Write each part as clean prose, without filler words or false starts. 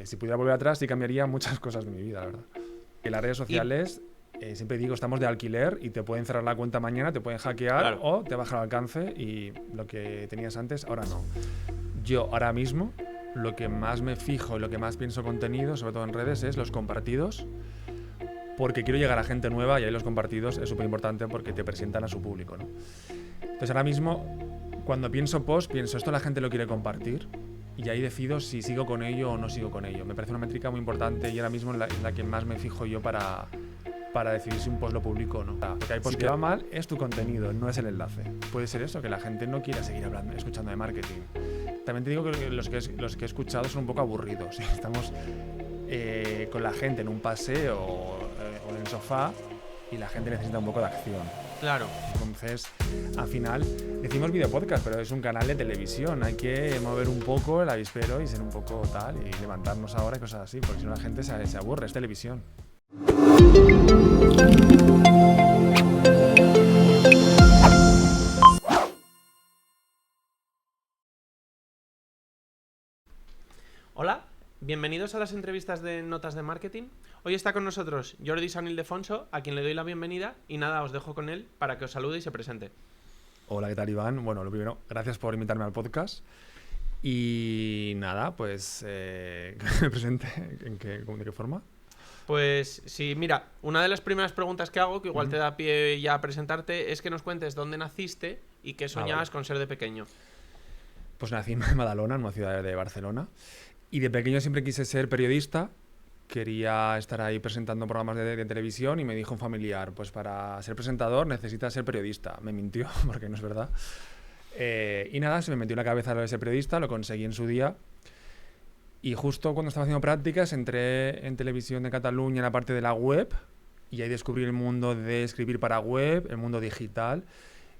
si pudiera volver atrás, sí cambiaría muchas cosas de mi vida, la verdad. En las redes sociales, siempre digo, estamos de alquiler y te pueden cerrar la cuenta mañana, te pueden hackear, Claro. o te baja el alcance y lo que tenías antes, ahora no. Yo ahora mismo, lo que más me fijo y lo que más pienso contenido, sobre todo en redes, es los compartidos, porque quiero llegar a gente nueva y ahí los compartidos es súper importante porque te presentan a su público, ¿no? Entonces ahora mismo, cuando pienso post, pienso, ¿esto la gente lo quiere compartir? Y ahí decido si sigo con ello o no sigo con ello. Me parece una métrica muy importante y ahora mismo es la que más me fijo yo para decidir si un post lo publico o no. Porque hay post que va mal, es tu contenido, no es el enlace. Puede ser eso, que la gente no quiera seguir hablando, escuchando de marketing. También te digo que los que he escuchado son un poco aburridos. Estamos con la gente en un paseo o en el sofá y la gente necesita un poco de acción. Claro. Entonces, al final, decimos videopodcast, pero es un canal de televisión. Hay que mover un poco el avispero y ser un poco tal, y levantarnos ahora y cosas así, porque si no la gente se aburre, es televisión. Hola, bienvenidos a las entrevistas de Notas de Marketing. Hoy está con nosotros Jordi San Ildefonso, a quien le doy la bienvenida, y nada, os dejo con él para que os salude y se presente. Hola, ¿qué tal, Iván? Bueno, lo primero, gracias por invitarme al podcast. Y nada, pues, ¿que me presente? ¿De qué forma? Pues sí, mira, una de las primeras preguntas que hago, que igual te da pie ya a presentarte, es que nos cuentes dónde naciste y qué soñabas con ser de pequeño. Pues nací en Badalona, en una ciudad de Barcelona. Y de pequeño siempre quise ser periodista. Quería estar ahí presentando programas de televisión y me dijo un familiar, pues para ser presentador necesitas ser periodista. Me mintió, porque no es verdad. Y nada, se me metió en la cabeza lo de ser periodista, lo conseguí en su día. Y justo cuando estaba haciendo prácticas entré en Televisión de Cataluña en la parte de la web y ahí descubrí el mundo de escribir para web, el mundo digital.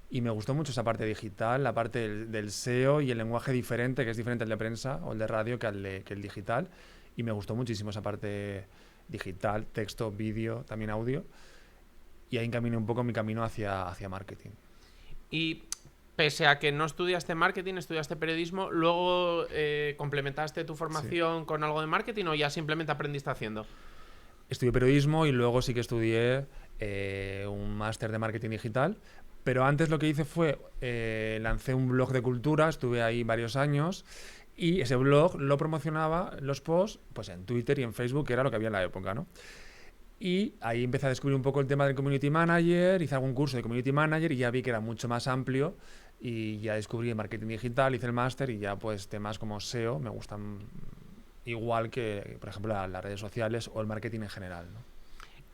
Y me gustó mucho esa parte digital, la parte del SEO y el lenguaje diferente, que es diferente al de prensa o el de radio que el digital. Y me gustó muchísimo esa parte digital, texto, vídeo, también audio. Y ahí encaminé un poco mi camino hacia marketing. Y pese a que no estudiaste marketing, estudiaste periodismo, ¿luego complementaste tu formación con algo de marketing o ya simplemente aprendiste haciendo? Estudié periodismo y luego sí que estudié un máster de marketing digital. Pero antes lo que hice fue, lancé un blog de cultura, estuve ahí varios años y ese blog lo promocionaba, los posts, pues en Twitter y en Facebook, que era lo que había en la época, ¿no? Y ahí empecé a descubrir un poco el tema del community manager, hice algún curso de community manager y ya vi que era mucho más amplio y ya descubrí el marketing digital, hice el máster y ya pues temas como SEO me gustan igual que, por ejemplo, las redes sociales o el marketing en general, ¿no?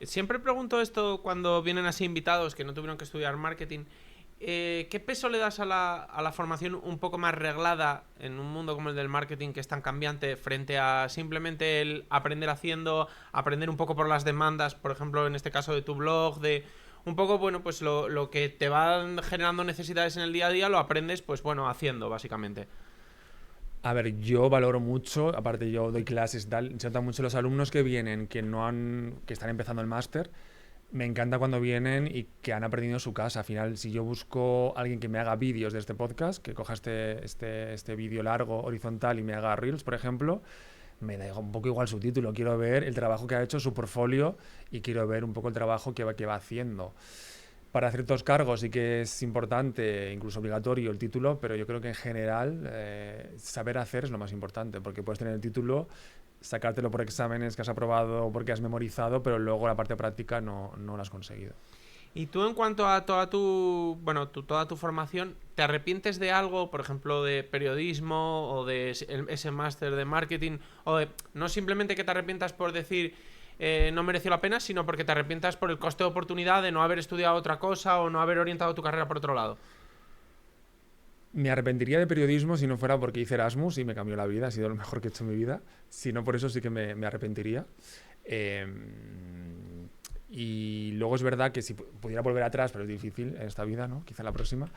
Siempre pregunto esto cuando vienen así invitados que no tuvieron que estudiar marketing. ¿Qué peso le das a la formación un poco más reglada en un mundo como el del marketing, que es tan cambiante, frente a simplemente el aprender haciendo, aprender un poco por las demandas, por ejemplo, en este caso de tu blog, de un poco, bueno, pues lo que te van generando necesidades en el día a día, lo aprendes, pues bueno, haciendo, básicamente? A ver, yo valoro mucho, aparte yo doy clases y tal, se nota mucho los alumnos que vienen, que están empezando el máster. Me encanta cuando vienen y que han aprendido en su casa. Al final, si yo busco a alguien que me haga vídeos de este podcast, que coja este vídeo largo, horizontal, y me haga reels, por ejemplo, me da un poco igual su título. Quiero ver el trabajo que ha hecho, su portfolio, y quiero ver un poco el trabajo que va haciendo. Para ciertos cargos sí que es importante, incluso obligatorio, el título, pero yo creo que en general saber hacer es lo más importante, porque puedes tener el título, sacártelo por exámenes que has aprobado o porque has memorizado, pero luego la parte práctica no la has conseguido. Y tú, en cuanto a toda tu formación, ¿te arrepientes de algo, por ejemplo, de periodismo o de ese máster de marketing? O de, no simplemente que te arrepientas por decir no mereció la pena, sino porque te arrepientas por el coste de oportunidad de no haber estudiado otra cosa o no haber orientado tu carrera por otro lado. Me arrepentiría de periodismo si no fuera porque hice Erasmus y me cambió la vida, ha sido lo mejor que he hecho en mi vida. Si no, por eso sí que me arrepentiría. Y luego es verdad que si pudiera volver atrás, pero es difícil en esta vida, ¿no? Quizá en la próxima,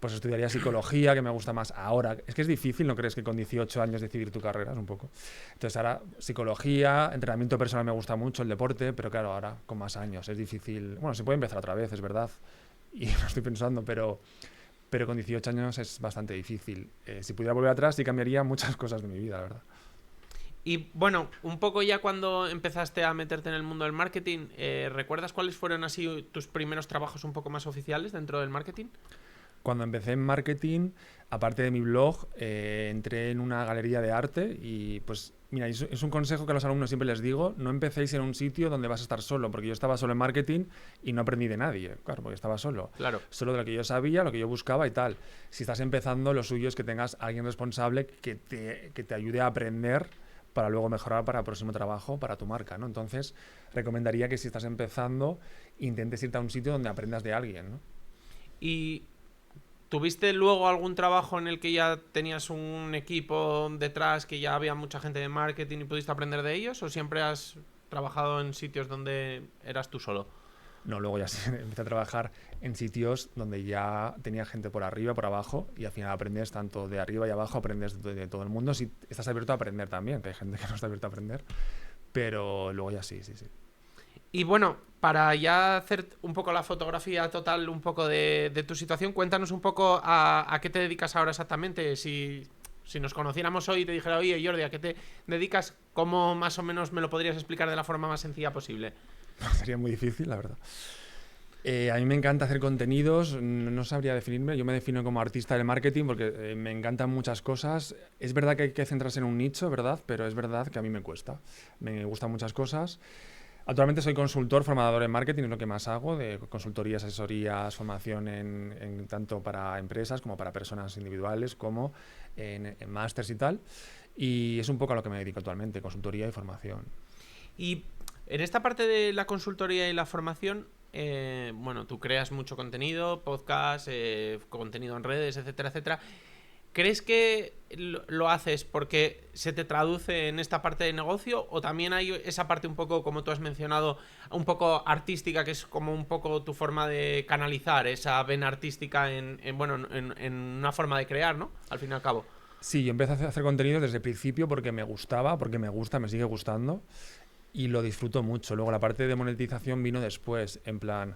pues estudiaría psicología, que me gusta más ahora. Es que es difícil, ¿no crees que con 18 años decidir tu carrera? Es un poco. Entonces ahora psicología, entrenamiento personal me gusta mucho, el deporte, pero claro, ahora con más años es difícil. Bueno, se puede empezar otra vez, es verdad, y lo estoy pensando, pero con 18 años es bastante difícil. Si pudiera volver atrás, sí cambiaría muchas cosas de mi vida, la verdad. Y bueno, un poco ya cuando empezaste a meterte en el mundo del marketing, ¿recuerdas cuáles fueron así tus primeros trabajos un poco más oficiales dentro del marketing? Cuando empecé en marketing, aparte de mi blog, entré en una galería de arte y pues, mira, es un consejo que a los alumnos siempre les digo, no empecéis en un sitio donde vas a estar solo, porque yo estaba solo en marketing y no aprendí de nadie, claro, porque estaba solo. Claro. Solo de lo que yo sabía, lo que yo buscaba y tal. Si estás empezando, lo suyo es que tengas a alguien responsable que te ayude a aprender para luego mejorar para el próximo trabajo, para tu marca, ¿no? Entonces, recomendaría que si estás empezando, intentes irte a un sitio donde aprendas de alguien, ¿no? ¿Y tuviste luego algún trabajo en el que ya tenías un equipo detrás, que ya había mucha gente de marketing y pudiste aprender de ellos? ¿O siempre has trabajado en sitios donde eras tú solo? No, luego ya sí, empecé a trabajar en sitios donde ya tenía gente por arriba, por abajo, y al final aprendes tanto de arriba y abajo, aprendes de todo el mundo. Si estás abierto a aprender también, que hay gente que no está abierta a aprender, pero luego ya sí, sí, sí. Y bueno, para ya hacer un poco la fotografía total, un poco de tu situación, cuéntanos un poco a qué te dedicas ahora exactamente. Si nos conociéramos hoy y te dijera, oye Jordi, ¿a qué te dedicas? ¿Cómo más o menos me lo podrías explicar de la forma más sencilla posible? Sería muy difícil, la verdad. A mí me encanta hacer contenidos, no sabría definirme, yo me defino como artista del marketing porque me encantan muchas cosas. Es verdad que hay que centrarse en un nicho, ¿verdad? Pero es verdad que a mí me cuesta. Me gustan muchas cosas. Actualmente soy consultor, formador en marketing, es lo que más hago, de consultorías, asesorías, formación tanto para empresas como para personas individuales, como en másters y tal. Y es un poco a lo que me dedico actualmente, consultoría y formación. Y en esta parte de la consultoría y la formación, bueno, tú creas mucho contenido, podcast, contenido en redes, etcétera, etcétera. ¿Crees que lo haces porque se te traduce en esta parte de negocio o también hay esa parte un poco, como tú has mencionado, un poco artística, que es como un poco tu forma de canalizar esa vena artística en una forma de crear, ¿no? Al fin y al cabo. Sí, yo empecé a hacer contenido desde el principio porque me gustaba, porque me gusta, me sigue gustando y lo disfruto mucho. Luego la parte de monetización vino después, en plan,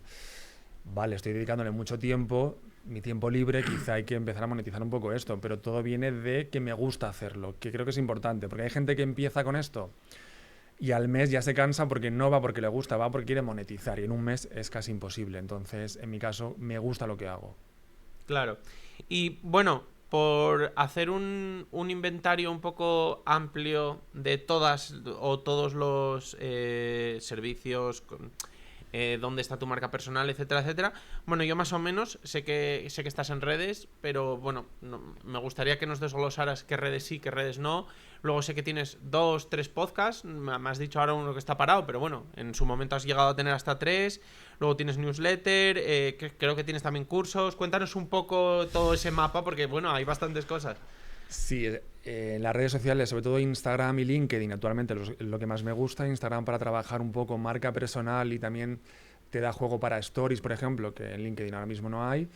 vale, estoy dedicándole mucho tiempo, mi tiempo libre, quizá hay que empezar a monetizar un poco esto, pero todo viene de que me gusta hacerlo, que creo que es importante, porque hay gente que empieza con esto y al mes ya se cansa porque no va porque le gusta, va porque quiere monetizar y en un mes es casi imposible. Entonces, en mi caso, me gusta lo que hago. Claro. Y bueno, por hacer un inventario un poco amplio de todas o todos los servicios, dónde está tu marca personal, etcétera, etcétera. Bueno, yo más o menos sé que estás en redes, pero bueno, me gustaría que nos desglosaras qué redes sí, qué redes no. Luego sé que tienes 2, 3 podcasts, me has dicho ahora uno que está parado, pero bueno, en su momento has llegado a tener hasta 3. Luego tienes newsletter, creo que tienes también cursos. Cuéntanos un poco todo ese mapa, porque bueno, hay bastantes cosas. Sí, en las redes sociales, sobre todo Instagram y LinkedIn, actualmente lo que más me gusta. Instagram para trabajar un poco marca personal y también te da juego para stories, por ejemplo, que en LinkedIn ahora mismo no hay.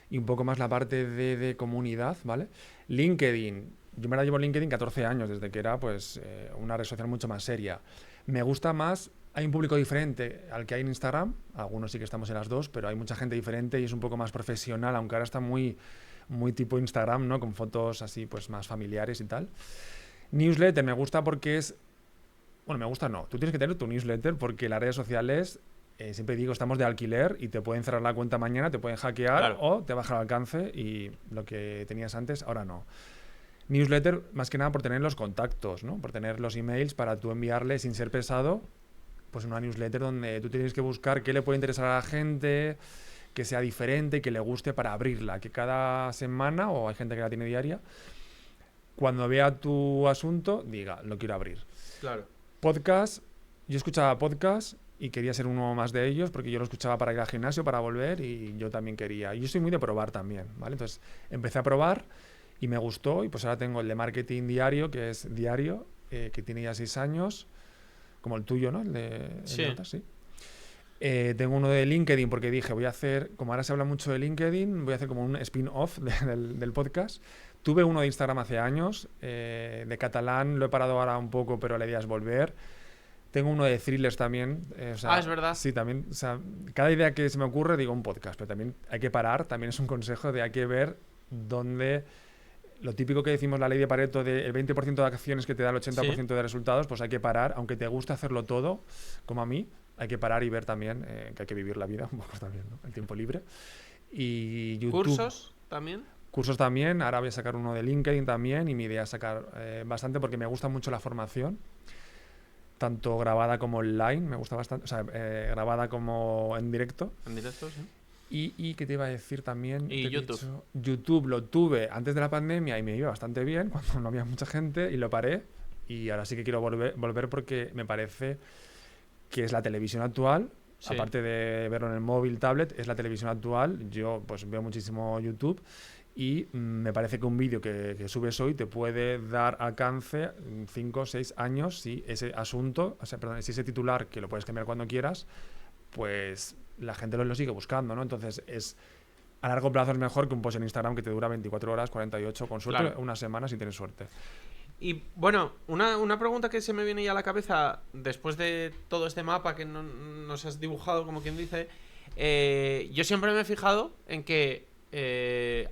Y un poco más la parte de comunidad, ¿vale? LinkedIn, yo me la llevo en LinkedIn 14 años, desde que era pues una red social mucho más seria. Me gusta más, hay un público diferente al que hay en Instagram, algunos sí que estamos en las dos, pero hay mucha gente diferente y es un poco más profesional, aunque ahora está muy tipo Instagram, ¿no? Con fotos así pues más familiares y tal. Newsletter me gusta porque es... Bueno, me gusta no. Tú tienes que tener tu newsletter porque las redes sociales, siempre digo, estamos de alquiler y te pueden cerrar la cuenta mañana, te pueden hackear, claro, o te baja el alcance y lo que tenías antes, ahora no. Newsletter, más que nada por tener los contactos, ¿no? Por tener los emails para tú enviarle sin ser pesado, pues una newsletter donde tú tienes que buscar qué le puede interesar a la gente, que sea diferente, que le guste para abrirla, que cada semana, o hay gente que la tiene diaria, cuando vea tu asunto, diga, lo quiero abrir. Claro. Podcast, yo escuchaba podcast y quería ser uno más de ellos porque yo lo escuchaba para ir al gimnasio, para volver y yo también quería. Y yo soy muy de probar también, ¿vale? Entonces empecé a probar y me gustó y pues ahora tengo el de marketing diario, que es diario, que tiene ya 6 años, como el tuyo, ¿no? El de notas, sí. Tengo uno de LinkedIn porque dije, voy a hacer, como ahora se habla mucho de LinkedIn, voy a hacer como un spin-off del podcast. Tuve uno de Instagram hace años, de catalán, lo he parado ahora un poco, pero la idea es volver. Tengo uno de thrillers también. Es verdad. Sí, también. O sea, cada idea que se me ocurre digo un podcast, pero también hay que parar, también es un consejo de hay que ver dónde lo típico que decimos, la ley de Pareto, del 20% de acciones que te da el 80% de resultados, pues hay que parar, aunque te guste hacerlo todo, como a mí, hay que parar y ver también que hay que vivir la vida un poco también, ¿no? El tiempo libre. Y YouTube. ¿Cursos también? Cursos también, ahora voy a sacar uno de LinkedIn también y mi idea es sacar bastante porque me gusta mucho la formación, tanto grabada como online, me gusta bastante, o sea, grabada como en directo. En directo, sí. Y ¿qué te iba a decir también? Y YouTube. YouTube lo tuve antes de la pandemia y me iba bastante bien, cuando no había mucha gente, y lo paré. Y ahora sí que quiero volver porque me parece que es la televisión actual. Sí. Aparte de verlo en el móvil, tablet, es la televisión actual. Yo pues veo muchísimo YouTube y me parece que un vídeo que subes hoy te puede dar alcance 5 o 6 años si ese asunto, o sea, perdón, si ese titular, que lo puedes cambiar cuando quieras, pues la gente lo sigue buscando, ¿no? Entonces a largo plazo es mejor que un post en Instagram que te dura 24 horas, 48, con suerte, claro, una semana si tienes suerte. Y bueno, una pregunta que se me viene ya a la cabeza después de todo este mapa que nos has dibujado, como quien dice, yo siempre me he fijado en que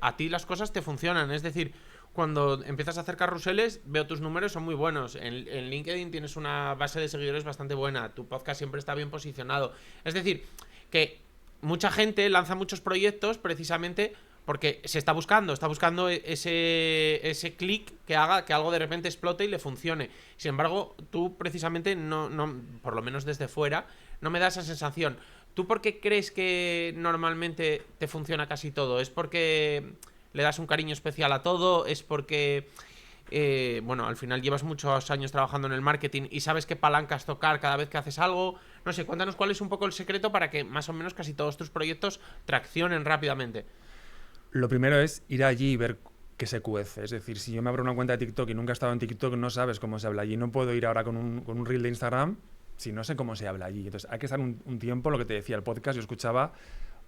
a ti las cosas te funcionan, es decir, cuando empiezas a hacer carruseles, veo tus números, son muy buenos. En LinkedIn tienes una base de seguidores bastante buena, tu podcast siempre está bien posicionado. Es decir, que mucha gente lanza muchos proyectos precisamente porque está buscando ese clic que haga que algo de repente explote y le funcione. Sin embargo, tú precisamente no, por lo menos desde fuera, no me da esa sensación. ¿Tú por qué crees que normalmente te funciona casi todo? ¿Es porque le das un cariño especial a todo? ¿Es porque bueno, al final llevas muchos años trabajando en el marketing y sabes qué palancas tocar cada vez que haces algo? No sé, cuéntanos cuál es un poco el secreto para que más o menos casi todos tus proyectos traccionen rápidamente. Lo primero es ir allí y ver que se cuece. Es decir, si yo me abro una cuenta de TikTok y nunca he estado en TikTok, no sabes cómo se habla allí. No puedo ir ahora con un reel de Instagram si no sé cómo se habla allí. Entonces hay que estar un tiempo, lo que te decía, el podcast. Yo escuchaba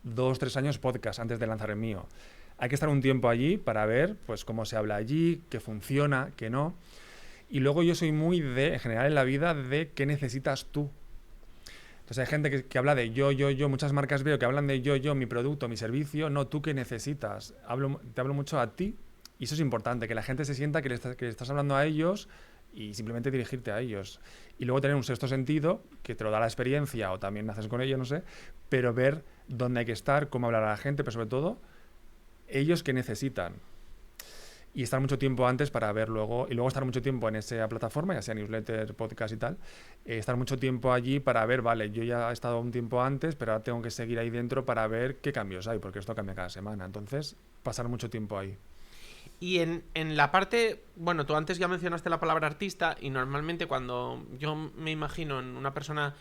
2 o 3 años podcast antes de lanzar el mío. Hay que estar un tiempo allí para ver pues cómo se habla allí, qué funciona, qué no. Y luego yo soy muy en general en la vida, de qué necesitas tú. Entonces hay gente que habla de yo, muchas marcas veo que hablan de yo, mi producto, mi servicio. No, tú qué necesitas. Te hablo mucho a ti y eso es importante, que la gente se sienta que le estás hablando a ellos y simplemente dirigirte a ellos. Y luego tener un sexto sentido, que te lo da la experiencia o también naces con ello, no sé, pero ver dónde hay que estar, cómo hablar a la gente, pero sobre todo ellos qué necesitan. Y estar mucho tiempo antes para ver luego, y luego estar mucho tiempo en esa plataforma, ya sea newsletter, podcast y tal, estar mucho tiempo allí para ver, vale, yo ya he estado un tiempo antes, pero ahora tengo que seguir ahí dentro para ver qué cambios hay, porque esto cambia cada semana. Entonces, pasar mucho tiempo ahí. Y en la parte, bueno, tú antes ya mencionaste la palabra artista, y normalmente cuando yo me imagino en una persona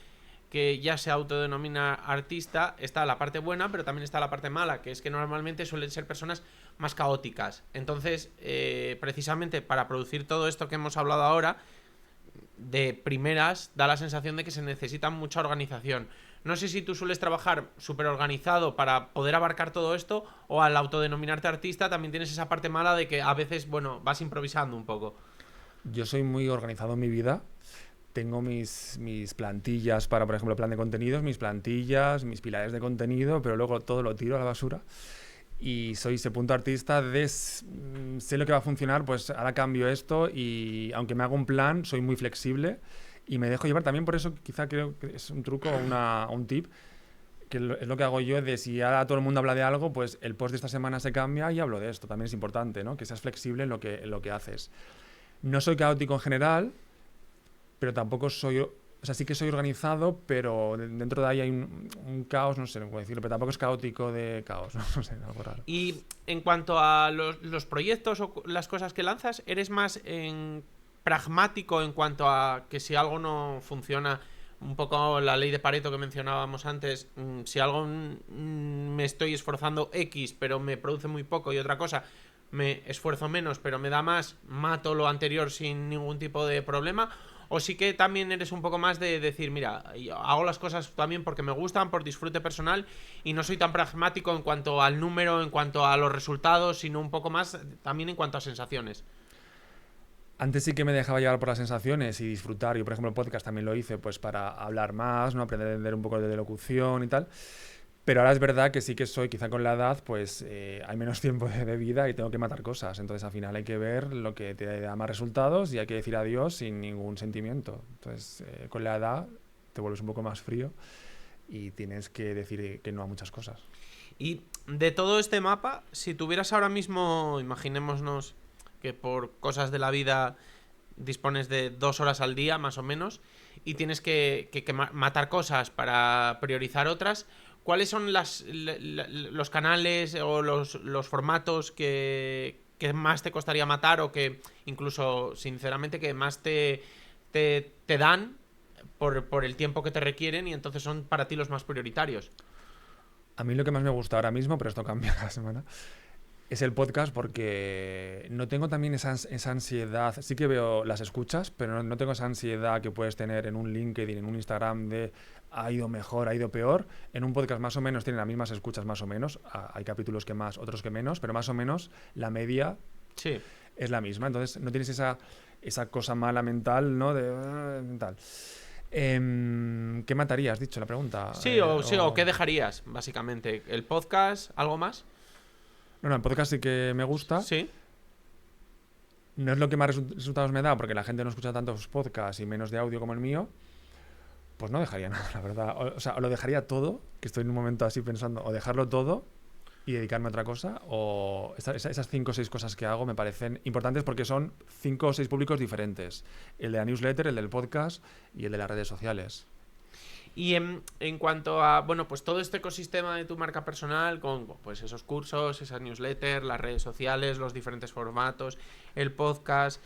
que ya se autodenomina artista, está la parte buena, pero también está la parte mala, que es que normalmente suelen ser personas más caóticas. Entonces, precisamente para producir todo esto que hemos hablado ahora, de primeras da la sensación de que se necesita mucha organización. No sé si tú sueles trabajar súper organizado para poder abarcar todo esto, o al autodenominarte artista también tienes esa parte mala de que a veces, bueno, vas improvisando un poco. Yo soy muy organizado en mi vida. Tengo mis plantillas para, por ejemplo, el plan de contenidos, mis plantillas, mis pilares de contenido, pero luego todo lo tiro a la basura. Y soy ese punto artista de sé lo que va a funcionar, pues ahora cambio esto, y aunque me hago un plan, soy muy flexible y me dejo llevar. También por eso quizá creo que es un truco o un tip, que es lo que hago yo, de si ahora todo el mundo habla de algo, pues el post de esta semana se cambia y hablo de esto. También es importante, ¿no? Que seas flexible en lo que haces. No soy caótico en general, pero tampoco soy... O sea, sí que soy organizado, pero dentro de ahí hay un caos, no sé cómo decirlo, pero tampoco es caótico de caos, no sé, algo raro. Y en cuanto a los proyectos o las cosas que lanzas, ¿eres más pragmático en cuanto a que si algo no funciona, un poco la ley de Pareto que mencionábamos antes, si algo me estoy esforzando X, pero me produce muy poco, y otra cosa, me esfuerzo menos, pero me da más, mato lo anterior sin ningún tipo de problema? ¿O sí que también eres un poco más de decir, mira, hago las cosas también porque me gustan, por disfrute personal, y no soy tan pragmático en cuanto al número, en cuanto a los resultados, sino un poco más también en cuanto a sensaciones? Antes sí que me dejaba llevar por las sensaciones y disfrutar. Yo, por ejemplo, el podcast también lo hice pues para hablar más, ¿no? Aprender un poco de locución y tal. Pero ahora es verdad que sí que soy, quizá con la edad, pues hay menos tiempo de vida y tengo que matar cosas. Entonces al final hay que ver lo que te da más resultados y hay que decir adiós sin ningún sentimiento. Entonces con la edad te vuelves un poco más frío y tienes que decir que no a muchas cosas. Y de todo este mapa, si tuvieras ahora mismo, imaginémonos que por cosas de la vida dispones de 2 horas al día, más o menos, y tienes que matar cosas para priorizar otras, ¿cuáles son los canales o los formatos que más te costaría matar o que incluso, sinceramente, que más te dan por el tiempo que te requieren y entonces son para ti los más prioritarios? A mí lo que más me gusta ahora mismo, pero esto cambia cada semana, es el podcast porque no tengo también esa ansiedad. Sí que veo las escuchas, pero no tengo esa ansiedad que puedes tener en un LinkedIn, en un Instagram de ha ido mejor, ha ido peor. En un podcast más o menos tienen las mismas escuchas más o menos. Hay capítulos que más, otros que menos, pero más o menos la media Sí. es la misma. Entonces no tienes esa cosa mala mental, ¿no? De tal. ¿Qué mataría? ¿Has dicho la pregunta? Sí, o ¿qué dejarías, básicamente? ¿El podcast? ¿Algo más? No, el podcast sí que me gusta. Sí. No es lo que más resultados me da, porque la gente no escucha tantos podcasts y menos de audio como el mío. Pues no dejaría nada, la verdad. O sea, o lo dejaría todo, que estoy en un momento así pensando, o dejarlo todo y dedicarme a otra cosa, o esas 5 o 6 cosas que hago me parecen importantes porque son 5 o 6 públicos diferentes. El de la newsletter, el del podcast y el de las redes sociales. Y en cuanto a, bueno, pues todo este ecosistema de tu marca personal, con pues esos cursos, esas newsletters, las redes sociales, los diferentes formatos, el podcast,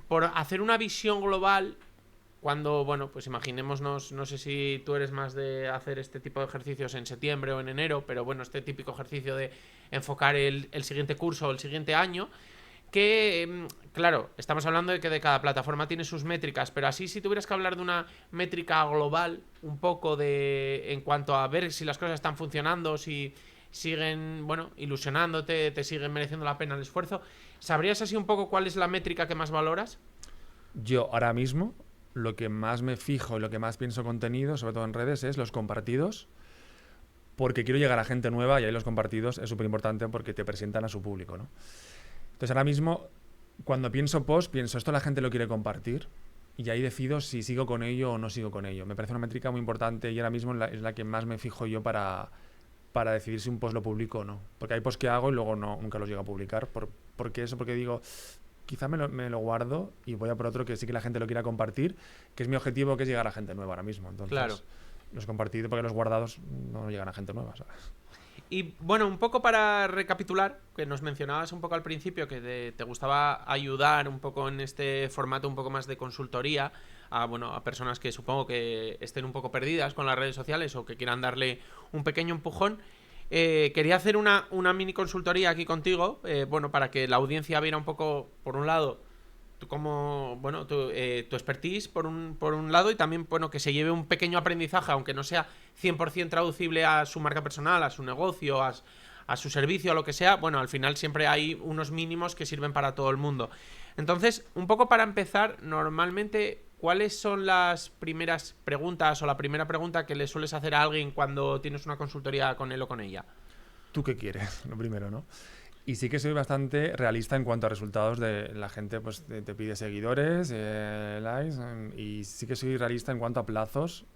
por hacer una visión global, cuando, bueno, pues imaginémonos, no sé si tú eres más de hacer este tipo de ejercicios en septiembre o en enero, pero bueno, este típico ejercicio de enfocar el siguiente curso o el siguiente año, que, claro, estamos hablando de que de cada plataforma tiene sus métricas, pero así si tuvieras que hablar de una métrica global, un poco de en cuanto a ver si las cosas están funcionando, si siguen, bueno, ilusionándote, te siguen mereciendo la pena el esfuerzo, ¿sabrías así un poco cuál es la métrica que más valoras? Yo ahora mismo lo que más me fijo y lo que más pienso contenido, sobre todo en redes, es los compartidos, porque quiero llegar a gente nueva y ahí los compartidos es súper importante porque te presentan a su público, ¿no? Entonces ahora mismo, cuando pienso post, pienso esto la gente lo quiere compartir y ahí decido si sigo con ello o no sigo con ello. Me parece una métrica muy importante y ahora mismo es la que más me fijo yo para decidir si un post lo publico o no. Porque hay posts que hago y luego nunca los llego a publicar. Porque digo, quizá me lo guardo y voy a por otro que sí que la gente lo quiera compartir, que es mi objetivo, que es llegar a gente nueva ahora mismo. Entonces, Claro. los compartidos, porque los guardados no llegan a gente nueva, ¿sabes? Y bueno, un poco para recapitular, que nos mencionabas un poco al principio que te gustaba ayudar un poco en este formato un poco más de consultoría a, bueno, a personas que supongo que estén un poco perdidas con las redes sociales o que quieran darle un pequeño empujón. Quería hacer una mini consultoría aquí contigo, bueno, para que la audiencia viera un poco, por un lado, como, bueno, tu expertise por un lado y también, bueno, que se lleve un pequeño aprendizaje, aunque no sea 100% traducible a su marca personal, a su negocio, a su servicio, a lo que sea. Bueno, al final siempre hay unos mínimos que sirven para todo el mundo. Entonces, un poco para empezar, normalmente, ¿cuáles son las primeras preguntas o la primera pregunta que le sueles hacer a alguien cuando tienes una consultoría con él o con ella? ¿Tú qué quieres? Lo primero, ¿no? Y sí que soy bastante realista en cuanto a resultados de la gente, pues te pide seguidores, likes, y sí que soy realista en cuanto a plazos.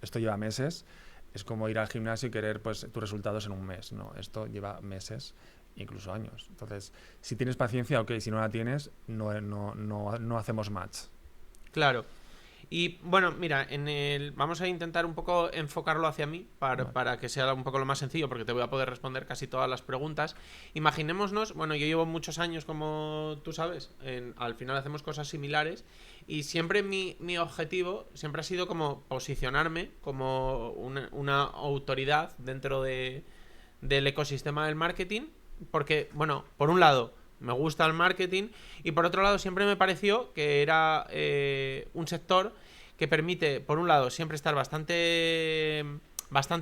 Esto lleva meses. Es como ir al gimnasio y querer pues tus resultados en un mes, ¿no? Esto lleva meses, incluso años. Entonces, si tienes paciencia, ok. Si no la tienes, no hacemos match. Claro. Y bueno, mira, vamos a intentar un poco enfocarlo hacia mí para que sea un poco lo más sencillo, porque te voy a poder responder casi todas las preguntas. Imaginémonos, bueno, yo llevo muchos años, como tú sabes, al final hacemos cosas similares y siempre mi objetivo siempre ha sido como posicionarme como una autoridad dentro del ecosistema del marketing, porque, bueno, por un lado me gusta el marketing y por otro lado siempre me pareció que era un sector que permite, por un lado, siempre estar bastante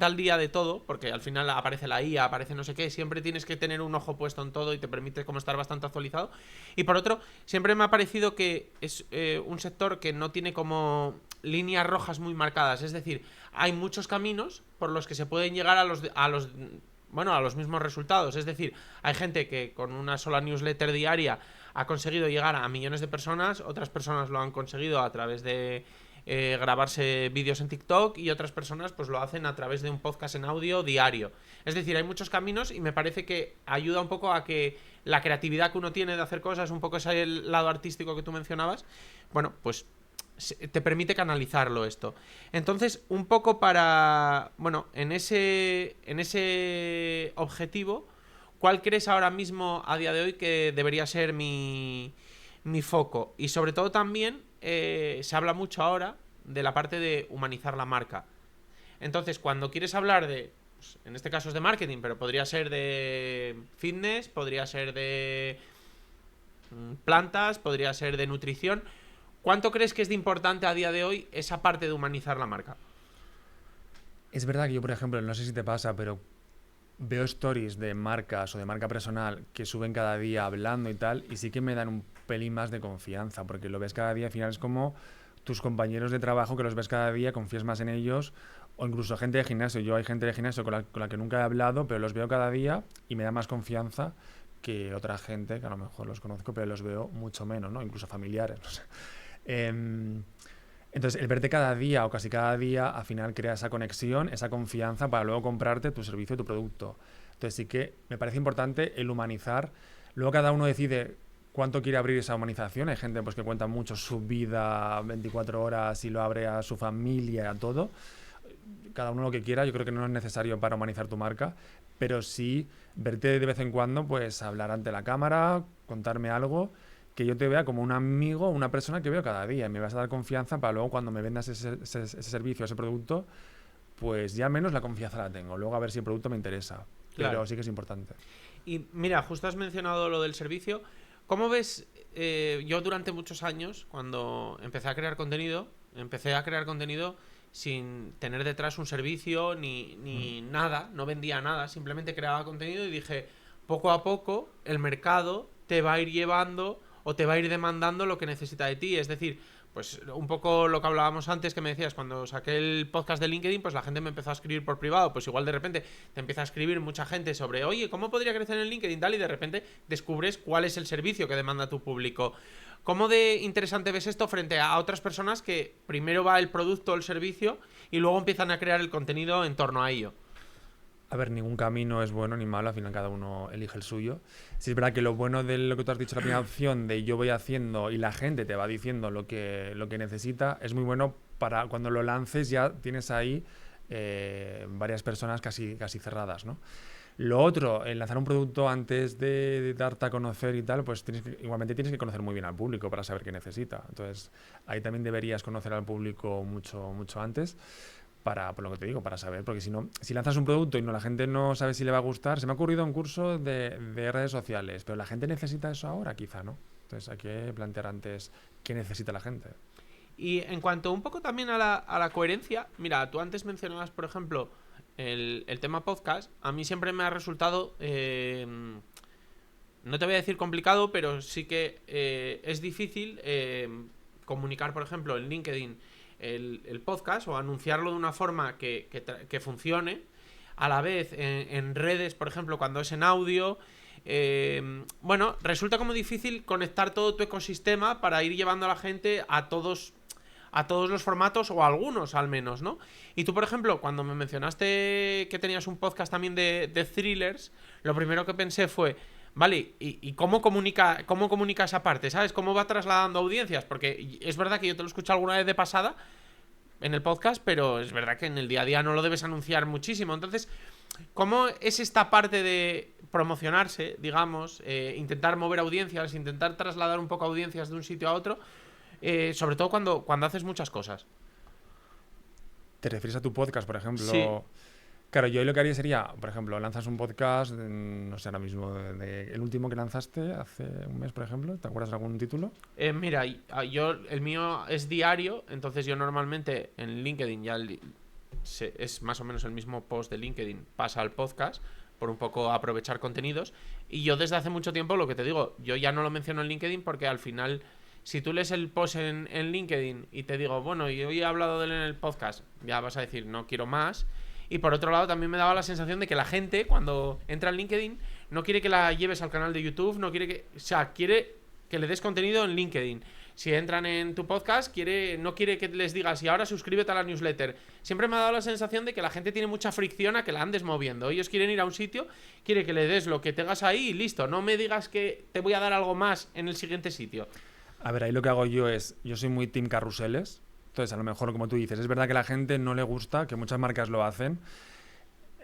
al día de todo, porque al final aparece la IA, aparece no sé qué, siempre tienes que tener un ojo puesto en todo y te permite como estar bastante actualizado. Y por otro, siempre me ha parecido que es un sector que no tiene como líneas rojas muy marcadas. Es decir, hay muchos caminos por los que se pueden llegar a los mismos resultados. Es decir, hay gente que con una sola newsletter diaria ha conseguido llegar a millones de personas, otras personas lo han conseguido a través de grabarse vídeos en TikTok, y otras personas pues lo hacen a través de un podcast en audio diario. Es decir, hay muchos caminos, y me parece que ayuda un poco a que la creatividad que uno tiene de hacer cosas, un poco ese lado artístico que tú mencionabas, bueno, pues te permite canalizarlo esto. Entonces, un poco para, bueno, en ese objetivo, ¿cuál crees ahora mismo, a día de hoy, que debería ser mi foco? Y sobre todo también se habla mucho ahora de la parte de humanizar la marca. Entonces, cuando quieres hablar de, pues, en este caso es de marketing, pero podría ser de fitness, podría ser de plantas, podría ser de nutrición, ¿cuánto crees que es de importante a día de hoy esa parte de humanizar la marca? Es verdad que yo, por ejemplo, no sé si te pasa, pero veo stories de marcas o de marca personal que suben cada día hablando y tal, y sí que me dan un pelín más de confianza, porque lo ves cada día. Al final es como tus compañeros de trabajo, que los ves cada día, confías más en ellos, o incluso gente de gimnasio. Yo hay gente de gimnasio con la que nunca he hablado, pero los veo cada día y me da más confianza que otra gente, que a lo mejor los conozco, pero los veo mucho menos, ¿no? Incluso familiares, no sé. Entonces, el verte cada día o casi cada día, al final crea esa conexión, esa confianza para luego comprarte tu servicio y tu producto. Entonces, sí que me parece importante el humanizar. Luego cada uno decide cuánto quiere abrir esa humanización. Hay gente pues que cuenta mucho su vida 24 horas y lo abre a su familia, a todo. Cada uno lo que quiera. Yo creo que no es necesario para humanizar tu marca, pero sí verte de vez en cuando, pues hablar ante la cámara, contarme algo, que yo te vea como un amigo, una persona que veo cada día, y me vas a dar confianza para luego, cuando me vendas ese servicio, ese producto, pues ya menos la confianza la tengo. Luego a ver si el producto me interesa. Claro. Pero sí que es importante. Y mira, justo has mencionado lo del servicio. ¿Cómo ves? Yo durante muchos años, cuando empecé a crear contenido sin tener detrás un servicio ni nada, no vendía nada, simplemente creaba contenido, y dije, poco a poco el mercado te va a ir llevando o te va a ir demandando lo que necesita de ti. Es decir, pues un poco lo que hablábamos antes, que me decías, cuando saqué el podcast de LinkedIn, pues la gente me empezó a escribir por privado. Pues igual de repente te empieza a escribir mucha gente sobre, oye, ¿cómo podría crecer en LinkedIn tal? Y de repente descubres cuál es el servicio que demanda tu público. ¿Cómo de interesante ves esto frente a otras personas que primero va el producto o el servicio y luego empiezan a crear el contenido en torno a ello? A ver, ningún camino es bueno ni malo, al final cada uno elige el suyo. Sí, es verdad que lo bueno de lo que tú has dicho, la primera opción de yo voy haciendo y la gente te va diciendo lo que necesita, es muy bueno para cuando lo lances, ya tienes ahí varias personas casi cerradas, ¿no? Lo otro, el lanzar un producto antes de darte a conocer y tal, pues igualmente tienes que conocer muy bien al público para saber qué necesita. Entonces, ahí también deberías conocer al público mucho antes. Por lo que te digo, para saber, porque si lanzas un producto y la gente no sabe si le va a gustar. Se me ha ocurrido un curso de redes sociales, pero la gente necesita eso ahora, quizá, ¿no? Entonces hay que plantear antes qué necesita la gente. Y en cuanto un poco también a la coherencia, mira, tú antes mencionabas, por ejemplo, el tema podcast. A mí siempre me ha resultado, no te voy a decir complicado, pero sí que es difícil comunicar, por ejemplo, en LinkedIn el podcast, o anunciarlo de una forma que funcione. A la vez en redes, por ejemplo, cuando es en audio, bueno, resulta como difícil conectar todo tu ecosistema para ir llevando a la gente a todos los formatos, o a algunos al menos, ¿no? Y tú, por ejemplo, cuando me mencionaste que tenías un podcast también de thrillers, lo primero que pensé fue, vale, ¿y cómo comunica esa parte? ¿Sabes? ¿Cómo va trasladando audiencias? Porque es verdad que yo te lo escuché alguna vez de pasada en el podcast, pero es verdad que en el día a día no lo debes anunciar muchísimo. Entonces, ¿cómo es esta parte de promocionarse, digamos, intentar mover audiencias, intentar trasladar un poco audiencias de un sitio a otro, sobre todo cuando haces muchas cosas? ¿Te refieres a tu podcast, por ejemplo? Sí. Claro, yo lo que haría sería, por ejemplo, lanzas un podcast, no sé ahora mismo, el último que lanzaste hace un mes, por ejemplo, ¿te acuerdas de algún título? Mira, el mío es diario, entonces yo normalmente en LinkedIn es más o menos el mismo post de LinkedIn, pasa al podcast, por un poco aprovechar contenidos. Y yo desde hace mucho tiempo, lo que te digo, yo ya no lo menciono en LinkedIn porque al final si tú lees el post en LinkedIn y te digo, bueno, y hoy he hablado de él en el podcast, ya vas a decir, no quiero más. Y por otro lado, también me daba la sensación de que la gente, cuando entra en LinkedIn, no quiere que la lleves al canal de YouTube, no quiere que. O sea, quiere que le des contenido en LinkedIn. Si entran en tu podcast, no quiere que les digas, y ahora suscríbete a la newsletter. Siempre me ha dado la sensación de que la gente tiene mucha fricción a que la andes moviendo. Ellos quieren ir a un sitio, quiere que le des lo que tengas ahí y listo. No me digas que te voy a dar algo más en el siguiente sitio. A ver, ahí lo que hago yo soy muy team carruseles. Entonces, a lo mejor, como tú dices, es verdad que a la gente no le gusta, que muchas marcas lo hacen.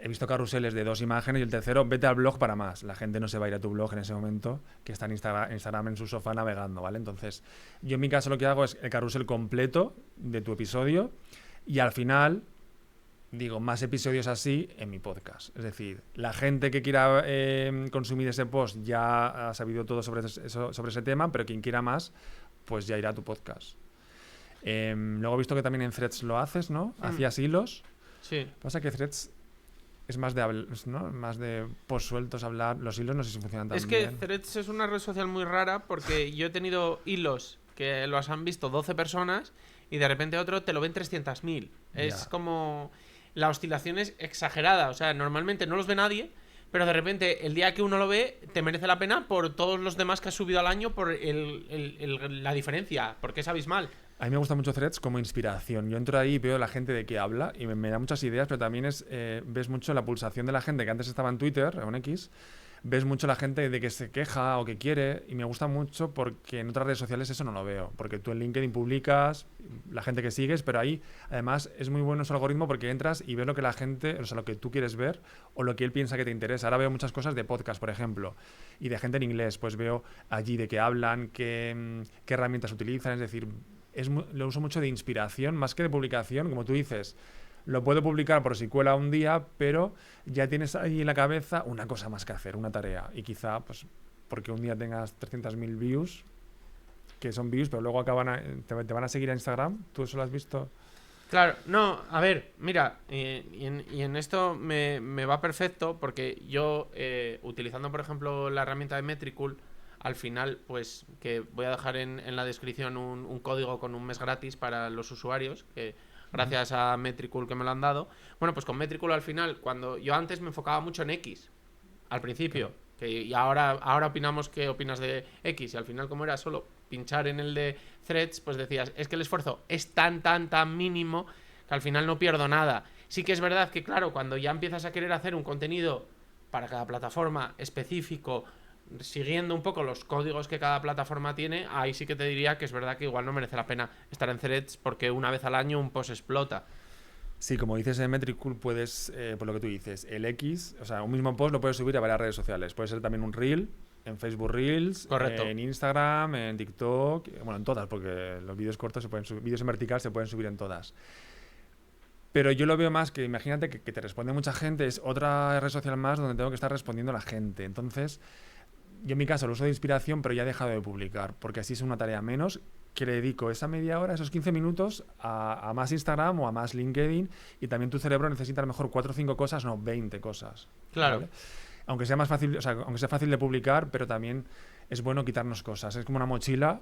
He visto carruseles de 2 imágenes y el tercero, vete al blog para más. La gente no se va a ir a tu blog en ese momento, que está en Instagram en su sofá navegando, ¿vale? Entonces, yo en mi caso lo que hago es el carrusel completo de tu episodio y al final digo más episodios así en mi podcast. Es decir, la gente que quiera consumir ese post ya ha sabido todo sobre ese tema, pero quien quiera más, pues ya irá a tu podcast. Luego he visto que también en Threads lo haces, ¿no? Hacías hilos. Sí. Pasa que Threads es más de, ¿no? Más de post sueltos, hablar. Los hilos no sé si funcionan tan bien. Es que Threads es una red social muy rara porque yo he tenido hilos que los han visto 12 personas y de repente otro te lo ven 300.000. Es como... La oscilación es exagerada. O sea, normalmente no los ve nadie, pero de repente el día que uno lo ve te merece la pena por todos los demás que has subido al año, por la diferencia, porque es abismal. A mí me gusta mucho Threads como inspiración. Yo entro ahí y veo la gente de qué habla y me da muchas ideas, pero también ves mucho la pulsación de la gente que antes estaba en Twitter o en X. Ves mucho la gente de que se queja o que quiere y me gusta mucho porque en otras redes sociales eso no lo veo. Porque tú en LinkedIn publicas la gente que sigues, pero ahí además es muy bueno su algoritmo porque entras y ves lo que la gente, o sea, lo que tú quieres ver o lo que él piensa que te interesa. Ahora veo muchas cosas de podcast, por ejemplo, y de gente en inglés. Pues veo allí de qué hablan, qué herramientas utilizan, es decir... lo uso mucho de inspiración más que de publicación, como tú dices. Lo puedo publicar por si cuela un día, pero ya tienes ahí en la cabeza una cosa más que hacer, una tarea. Y quizá, pues, porque un día tengas 300.000 views, que son views, pero luego te van a seguir a Instagram. ¿Tú eso lo has visto? Claro, no, a ver, mira, y en esto me va perfecto porque yo, utilizando por ejemplo la herramienta de Metricool, al final, pues, que voy a dejar en la descripción un código con un mes gratis para los usuarios, que gracias a Metricool que me lo han dado. Bueno, pues con Metricool al final, cuando yo antes me enfocaba mucho en X, al principio, y ahora opinamos qué opinas de X, y al final como era solo pinchar en el de Threads, pues decías, es que el esfuerzo es tan mínimo que al final no pierdo nada. Sí que es verdad que, claro, cuando ya empiezas a querer hacer un contenido para cada plataforma específico, siguiendo un poco los códigos que cada plataforma tiene, ahí sí que te diría que es verdad que igual no merece la pena estar en Threads porque una vez al año un post explota. Sí, como dices en Metricool puedes, por lo que tú dices, el X, o sea, un mismo post lo puedes subir a varias redes sociales. Puede ser también un Reel, en Facebook Reels, en Instagram, en TikTok, bueno, en todas, porque los vídeos cortos se pueden subir, vídeos en vertical se pueden subir en todas. Pero yo lo veo más que, imagínate que te responde mucha gente, es otra red social más donde tengo que estar respondiendo a la gente. Entonces, yo en mi caso lo uso de inspiración, pero ya he dejado de publicar, porque así es una tarea menos que le dedico esa media hora, esos 15 minutos a más Instagram o a más LinkedIn, y también tu cerebro necesita a lo mejor 4 o 5 cosas, no 20 cosas. Claro. ¿Vale? Aunque sea más fácil, o sea, aunque sea fácil de publicar, pero también es bueno quitarnos cosas. Es como una mochila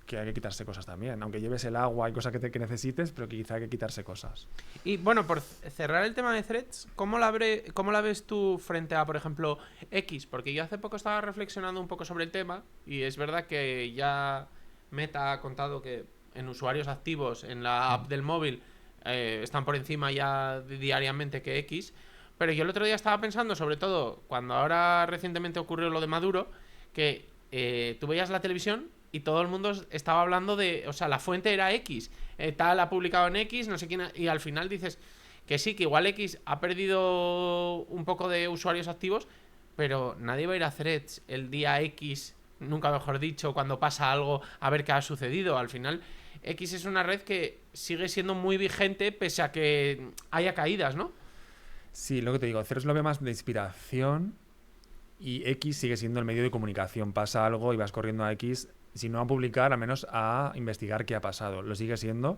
que hay que quitarse cosas también. Aunque lleves el agua y cosas que necesites, pero que quizá hay que quitarse cosas. Y bueno, por cerrar el tema de Threads, ¿cómo la ves tú frente a, por ejemplo, X? Porque yo hace poco estaba reflexionando un poco sobre el tema y es verdad que ya Meta ha contado que en usuarios activos en la app del móvil están por encima ya diariamente que X. Pero yo el otro día estaba pensando, sobre todo cuando ahora recientemente ocurrió lo de Maduro, que tú veías la televisión y todo el mundo estaba hablando de... O sea, la fuente era X. Tal ha publicado en X, no sé quién... Y al final dices que sí, que igual X ha perdido un poco de usuarios activos, pero nadie va a ir a Threads el día X, nunca mejor dicho, cuando pasa algo, a ver qué ha sucedido. Al final, X es una red que sigue siendo muy vigente pese a que haya caídas, ¿no? Sí, lo que te digo, Threads lo ve más de inspiración y X sigue siendo el medio de comunicación. Pasa algo y vas corriendo a X, si no a publicar, al menos a investigar qué ha pasado. Lo sigue siendo,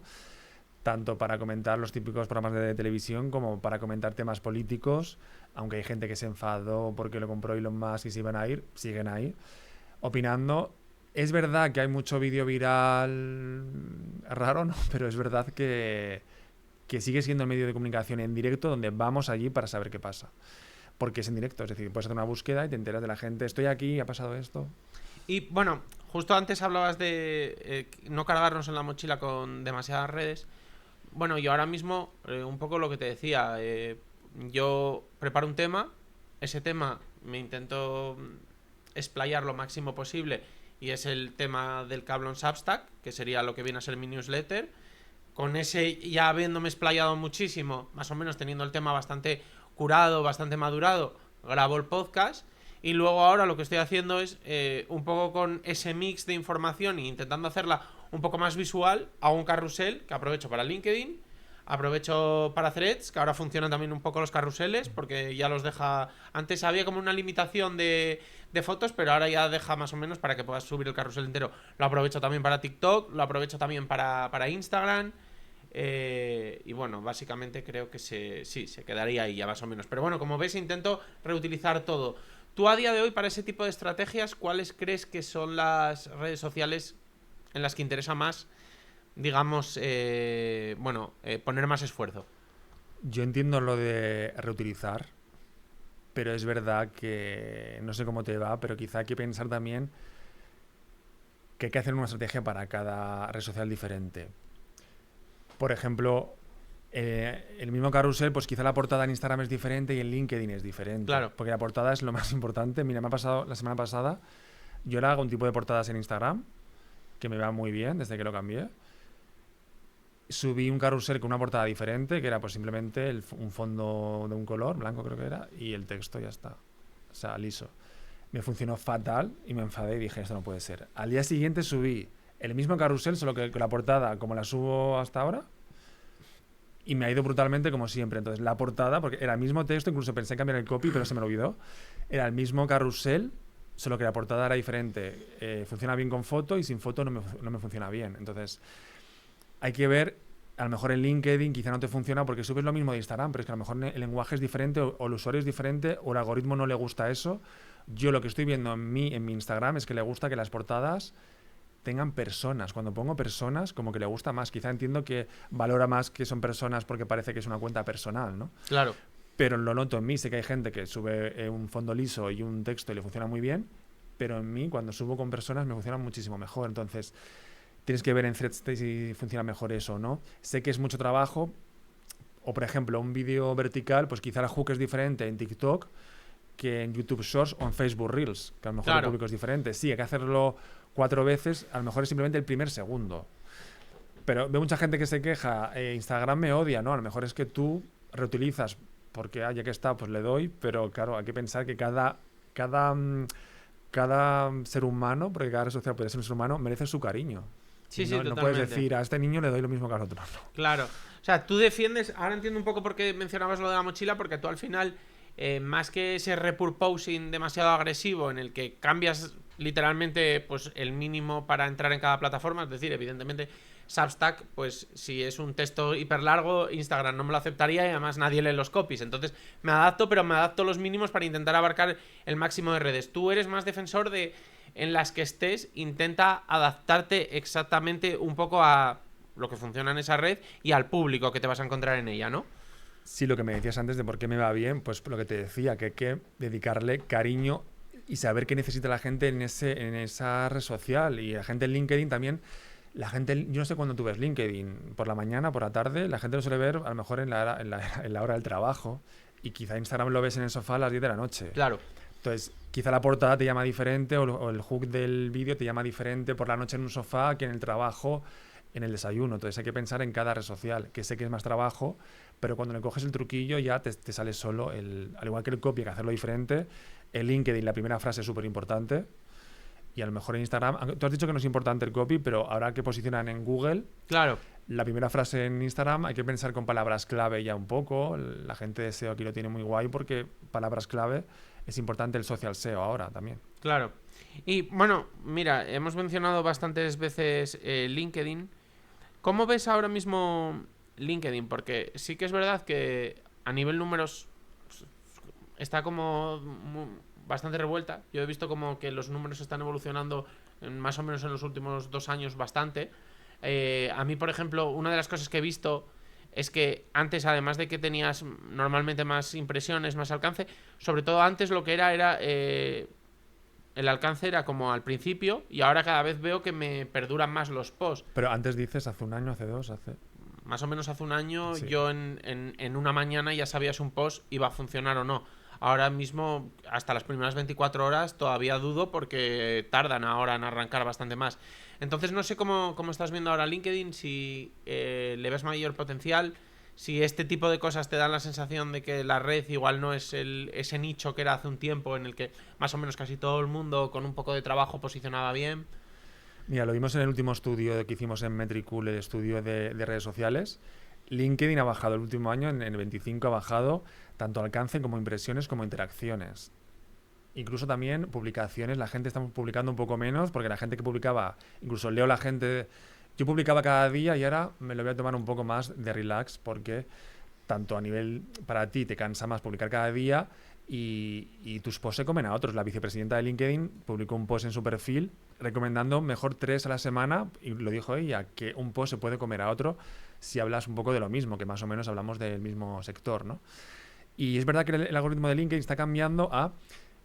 tanto para comentar los típicos programas de televisión como para comentar temas políticos, aunque hay gente que se enfadó porque lo compró Elon Musk y se iban a ir, siguen ahí, opinando. Es verdad que hay mucho vídeo viral raro, ¿no? Pero es verdad que sigue siendo el medio de comunicación en directo donde vamos allí para saber qué pasa. Porque es en directo, es decir, puedes hacer una búsqueda y te enteras de la gente, estoy aquí, ha pasado esto. Y bueno, justo antes hablabas de no cargarnos en la mochila con demasiadas redes. Bueno, yo ahora mismo, un poco lo que te decía, yo preparo un tema, ese tema me intento explayar lo máximo posible y es el tema del que hablo en Substack, que sería lo que viene a ser mi newsletter. Con ese ya habiéndome explayado muchísimo, más o menos teniendo el tema bastante curado, bastante madurado, grabo el podcast. Y luego ahora lo que estoy haciendo es un poco con ese mix de información e intentando hacerla un poco más visual, hago un carrusel que aprovecho para LinkedIn, aprovecho para Threads, que ahora funcionan también un poco los carruseles, porque ya los deja... Antes había como una limitación de fotos, pero ahora ya deja más o menos para que puedas subir el carrusel entero. Lo aprovecho también para TikTok, lo aprovecho también para Instagram. Y bueno, básicamente creo que se quedaría ahí ya más o menos. Pero bueno, como ves, intento reutilizar todo. Tú a día de hoy, para ese tipo de estrategias, ¿cuáles crees que son las redes sociales en las que interesa más, digamos, poner más esfuerzo? Yo entiendo lo de reutilizar, pero es verdad que no sé cómo te va, pero quizá hay que pensar también que hay que hacer una estrategia para cada red social diferente. Por ejemplo, el mismo carrusel, pues quizá la portada en Instagram es diferente y en LinkedIn es diferente. Claro. Porque la portada es lo más importante. Mira, me ha pasado la semana pasada, yo ahora hago un tipo de portadas en Instagram que me va muy bien desde que lo cambié. Subí un carrusel con una portada diferente, que era pues simplemente un fondo de un color, blanco creo que era, y el texto ya está. O sea, liso. Me funcionó fatal y me enfadé y dije, esto no puede ser. Al día siguiente subí el mismo carrusel, solo que con la portada como la subo hasta ahora, y me ha ido brutalmente como siempre. Entonces la portada, porque era el mismo texto, incluso pensé en cambiar el copy, pero se me lo olvidó. Era el mismo carrusel, solo que la portada era diferente. Funciona bien con foto y sin foto no me funciona bien. Entonces hay que ver, a lo mejor en LinkedIn quizá no te funciona porque subes lo mismo de Instagram, pero es que a lo mejor el lenguaje es diferente o el usuario es diferente o el algoritmo no le gusta eso. Yo lo que estoy viendo en mi Instagram es que le gusta que las portadas tengan personas. Cuando pongo personas, como que le gusta más. Quizá entiendo que valora más que son personas porque parece que es una cuenta personal, ¿no? Claro. Pero lo noto en mí. Sé que hay gente que sube un fondo liso y un texto y le funciona muy bien, pero en mí, cuando subo con personas, me funciona muchísimo mejor. Entonces, tienes que ver en Threads si funciona mejor eso o no. Sé que es mucho trabajo. O, por ejemplo, un vídeo vertical, pues quizá la hook es diferente en TikTok que en YouTube Shorts o en Facebook Reels, que a lo mejor el público es diferente. Sí, hay que hacerlo 4 veces, a lo mejor es simplemente el primer segundo. Pero veo mucha gente que se queja, Instagram me odia, ¿no? A lo mejor es que tú reutilizas, porque ya que está, pues le doy, pero claro, hay que pensar que cada ser humano, porque cada red social puede ser un ser humano, merece su cariño. Sí, no, sí, totalmente. No puedes decir, a este niño le doy lo mismo que al otro. No. Claro. O sea, tú defiendes... Ahora entiendo un poco por qué mencionabas lo de la mochila, porque tú al final, más que ese repurposing demasiado agresivo en el que cambias literalmente pues el mínimo para entrar en cada plataforma, es decir, evidentemente Substack, pues si es un texto hiper largo, Instagram no me lo aceptaría y además nadie lee los copies. Entonces me adapto, pero me adapto los mínimos para intentar abarcar el máximo de redes. Tú eres más defensor de... En las que estés, intenta adaptarte exactamente un poco a lo que funciona en esa red y al público que te vas a encontrar en ella, ¿no? Sí, lo que me decías antes de por qué me va bien, pues lo que te decía, que hay que dedicarle cariño y saber qué necesita la gente en esa red social. Y la gente en LinkedIn también, yo no sé cuándo tú ves LinkedIn, por la mañana, por la tarde, la gente lo suele ver a lo mejor en la hora del trabajo, y quizá Instagram lo ves en el sofá a las 10 de la noche. Claro. Entonces, quizá la portada te llama diferente o el hook del vídeo te llama diferente por la noche en un sofá que en el trabajo, en el desayuno. Entonces hay que pensar en cada red social, que sé que es más trabajo, pero cuando le coges el truquillo ya te sale solo, al igual que el copy, hay que hacerlo diferente. En LinkedIn la primera frase es súper importante y a lo mejor en Instagram, tú has dicho que no es importante el copy, pero ahora que posicionan en Google, claro, la primera frase en Instagram hay que pensar con palabras clave ya un poco. La gente de SEO aquí lo tiene muy guay porque palabras clave es importante, el social SEO ahora también. Claro. Y bueno, mira, hemos mencionado bastantes veces LinkedIn. ¿Cómo ves ahora mismo LinkedIn? Porque sí que es verdad que a nivel números está como bastante revuelta. Yo he visto como que los números están evolucionando más o menos en los últimos 2 años bastante. A mí, por ejemplo, una de las cosas que he visto es que antes, además de que tenías normalmente más impresiones, más alcance, sobre todo antes lo que era el alcance era como al principio, y ahora cada vez veo que me perduran más los posts. Pero antes dices, hace un año, hace dos, hace... Más o menos hace un año, Sí. yo en una mañana ya sabía si un post iba a funcionar o no. Ahora mismo, hasta las primeras 24 horas, todavía dudo porque tardan ahora en arrancar bastante más. Entonces no sé cómo estás viendo ahora LinkedIn, si le ves mayor potencial, si este tipo de cosas te dan la sensación de que la red igual no es ese nicho que era hace un tiempo en el que más o menos casi todo el mundo con un poco de trabajo posicionaba bien. Mira, lo vimos en el último estudio que hicimos en Metricool, el estudio de redes sociales. LinkedIn ha bajado el último año, en el 25 ha bajado tanto alcance como impresiones como interacciones. Incluso también publicaciones, la gente está publicando un poco menos, porque la gente que publicaba, incluso leo la gente, yo publicaba cada día y ahora me lo voy a tomar un poco más de relax, porque tanto a nivel para ti te cansa más publicar cada día y tus posts se comen a otros. La vicepresidenta de LinkedIn publicó un post en su perfil recomendando mejor 3 a la semana, y lo dijo ella, que un post se puede comer a otro si hablas un poco de lo mismo, que más o menos hablamos del mismo sector, ¿no? Y es verdad que el algoritmo de LinkedIn está cambiando a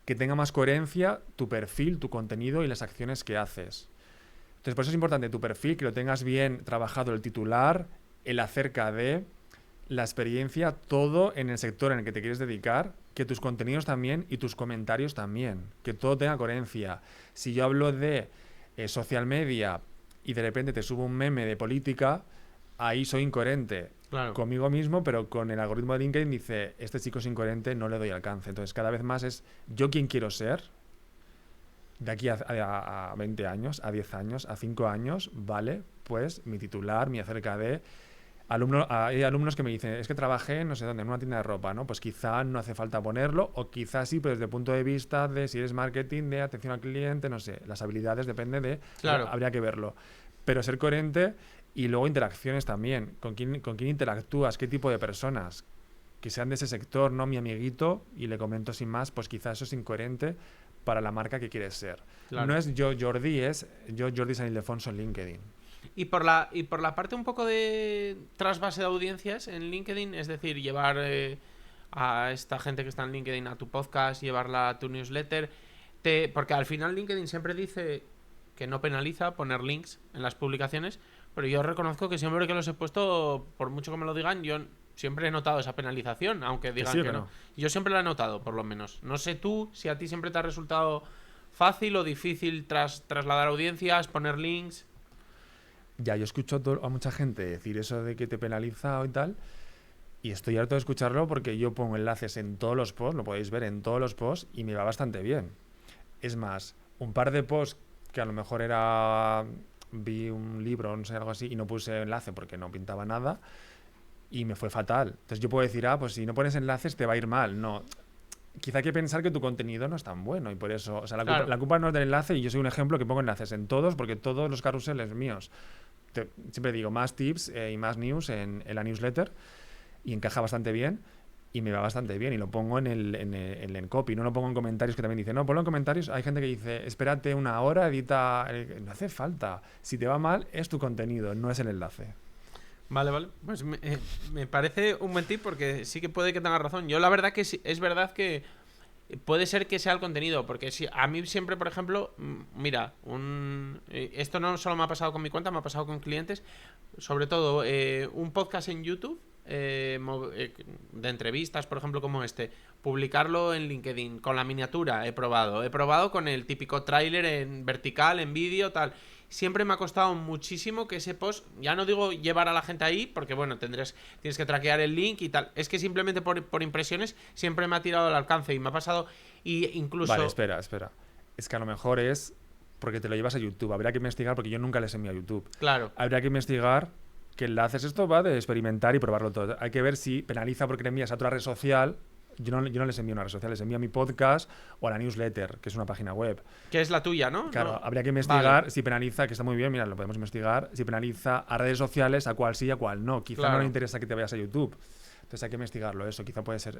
que tenga más coherencia tu perfil, tu contenido y las acciones que haces. Entonces, por eso es importante tu perfil, que lo tengas bien trabajado el titular, el acerca de, la experiencia, todo en el sector en el que te quieres dedicar, que tus contenidos también y tus comentarios también, que todo tenga coherencia. Si yo hablo de social media y de repente te subo un meme de política, ahí soy incoherente. Claro. Conmigo mismo, pero con el algoritmo de LinkedIn dice, este chico es incoherente, no le doy alcance. Entonces, cada vez más es yo quien quiero ser, de aquí a 20 años, a 10 años, a 5 años, vale, pues mi titular, mi acerca de... hay alumnos que me dicen, es que trabajé no sé dónde, en una tienda de ropa, ¿no? Pues quizá no hace falta ponerlo, o quizá sí, pero desde el punto de vista de si eres marketing, de atención al cliente, no sé, las habilidades depende de... Claro. Habría que verlo. Pero ser coherente y luego interacciones también. ¿Con quién interactúas? ¿Qué tipo de personas? Que sean de ese sector, no mi amiguito, y le comento sin más, pues quizá eso es incoherente para la marca que quieres ser. Claro. No es yo Jordi, es yo Jordi San Ildefonso en LinkedIn. Y por la parte un poco de trasvase de audiencias en LinkedIn, es decir, llevar a esta gente que está en LinkedIn a tu podcast, llevarla a tu newsletter, porque al final LinkedIn siempre dice que no penaliza poner links en las publicaciones, pero yo reconozco que siempre que los he puesto, por mucho que me lo digan, yo siempre he notado esa penalización, aunque digan sí, que no. Yo siempre la he notado, por lo menos. No sé tú si a ti siempre te ha resultado fácil o difícil trasladar audiencias, poner links. Ya, yo escucho a mucha gente decir eso de que te penaliza y tal, y estoy harto de escucharlo porque yo pongo enlaces en todos los posts, lo podéis ver en todos los posts, y me va bastante bien. Es más, un par de posts que a lo mejor vi un libro o no sé, algo así, y no puse enlace porque no pintaba nada, y me fue fatal. Entonces yo puedo decir, pues si no pones enlaces te va a ir mal. No, quizá hay que pensar que tu contenido no es tan bueno, y por eso, o sea, Claro. la culpa no es del enlace, y yo soy un ejemplo que pongo enlaces en todos, porque todos los carruseles míos, siempre digo más tips y más news en la newsletter, y encaja bastante bien, y me va bastante bien, y lo pongo en el copy, no lo pongo en comentarios, que también dicen, no, ponlo en comentarios. Hay gente que dice, espérate una hora, edita, no hace falta. Si te va mal, es tu contenido, no es el enlace. Vale. Pues me parece un buen tip porque sí que puede que tenga razón. Yo la verdad que sí, es verdad que puede ser que sea el contenido, porque si a mí siempre, por ejemplo, mira, esto no solo me ha pasado con mi cuenta, me ha pasado con clientes, sobre todo un podcast en YouTube de entrevistas, por ejemplo, como este, publicarlo en LinkedIn con la miniatura, he probado con el típico tráiler en vertical, en vídeo, tal. Siempre me ha costado muchísimo que ese post, ya no digo llevar a la gente ahí, porque bueno, tienes que traquear el link y tal, es que simplemente por impresiones siempre me ha tirado el alcance y me ha pasado, y incluso... Vale, espera. Es que a lo mejor es porque te lo llevas a YouTube. Habría que investigar, porque yo nunca les envío a YouTube. Claro. Habría que investigar qué enlaces. Esto va de experimentar y probarlo todo. Hay que ver si penaliza porque le envías a otra red social. Yo no les envío a una red social, les envío a mi podcast o a la newsletter, que es una página web. Que es la tuya, ¿no? Claro, No. habría que investigar Vale. si penaliza, que está muy bien, mira, lo podemos investigar, si penaliza a redes sociales, a cuál sí y a cuál no. Quizá Claro. no le interesa que te vayas a YouTube. Entonces hay que investigarlo, eso quizá puede ser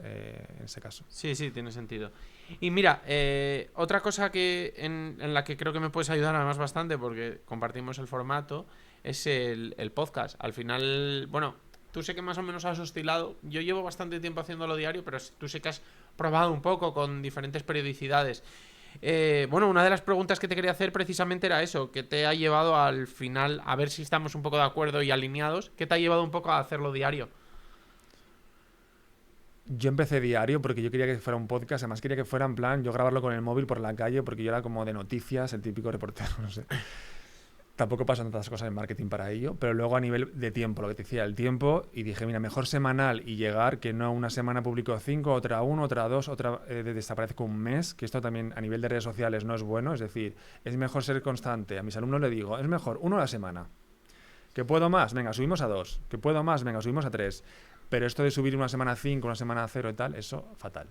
en ese caso. Sí, sí, tiene sentido. Y mira, otra cosa que en la que creo que me puedes ayudar además bastante, porque compartimos el formato, es el podcast. Al final, bueno, tú sé que más o menos has oscilado. Yo llevo bastante tiempo haciéndolo diario, pero tú sé que has probado un poco con diferentes periodicidades. Bueno, una de las preguntas que te quería hacer precisamente era eso, que te ha llevado al final, a ver si estamos un poco de acuerdo y alineados, ¿qué te ha llevado un poco a hacerlo diario? Yo empecé diario porque yo quería que fuera un podcast, además quería que fuera en plan, yo grabarlo con el móvil por la calle, porque yo era como de noticias, el típico reportero, no sé. Tampoco pasan tantas cosas en marketing para ello, pero luego a nivel de tiempo, lo que te decía, el tiempo, y dije, mira, mejor semanal y llegar, que no una semana publico 5, otra 1, otra 2, otra desaparezco un mes, que esto también a nivel de redes sociales no es bueno, es decir, es mejor ser constante. A mis alumnos le digo, es mejor 1 a la semana. ¿Que puedo más? Venga, subimos a 2. ¿Que puedo más? Venga, subimos a 3. Pero esto de subir una semana a 5, una semana a 0 y tal, eso fatal.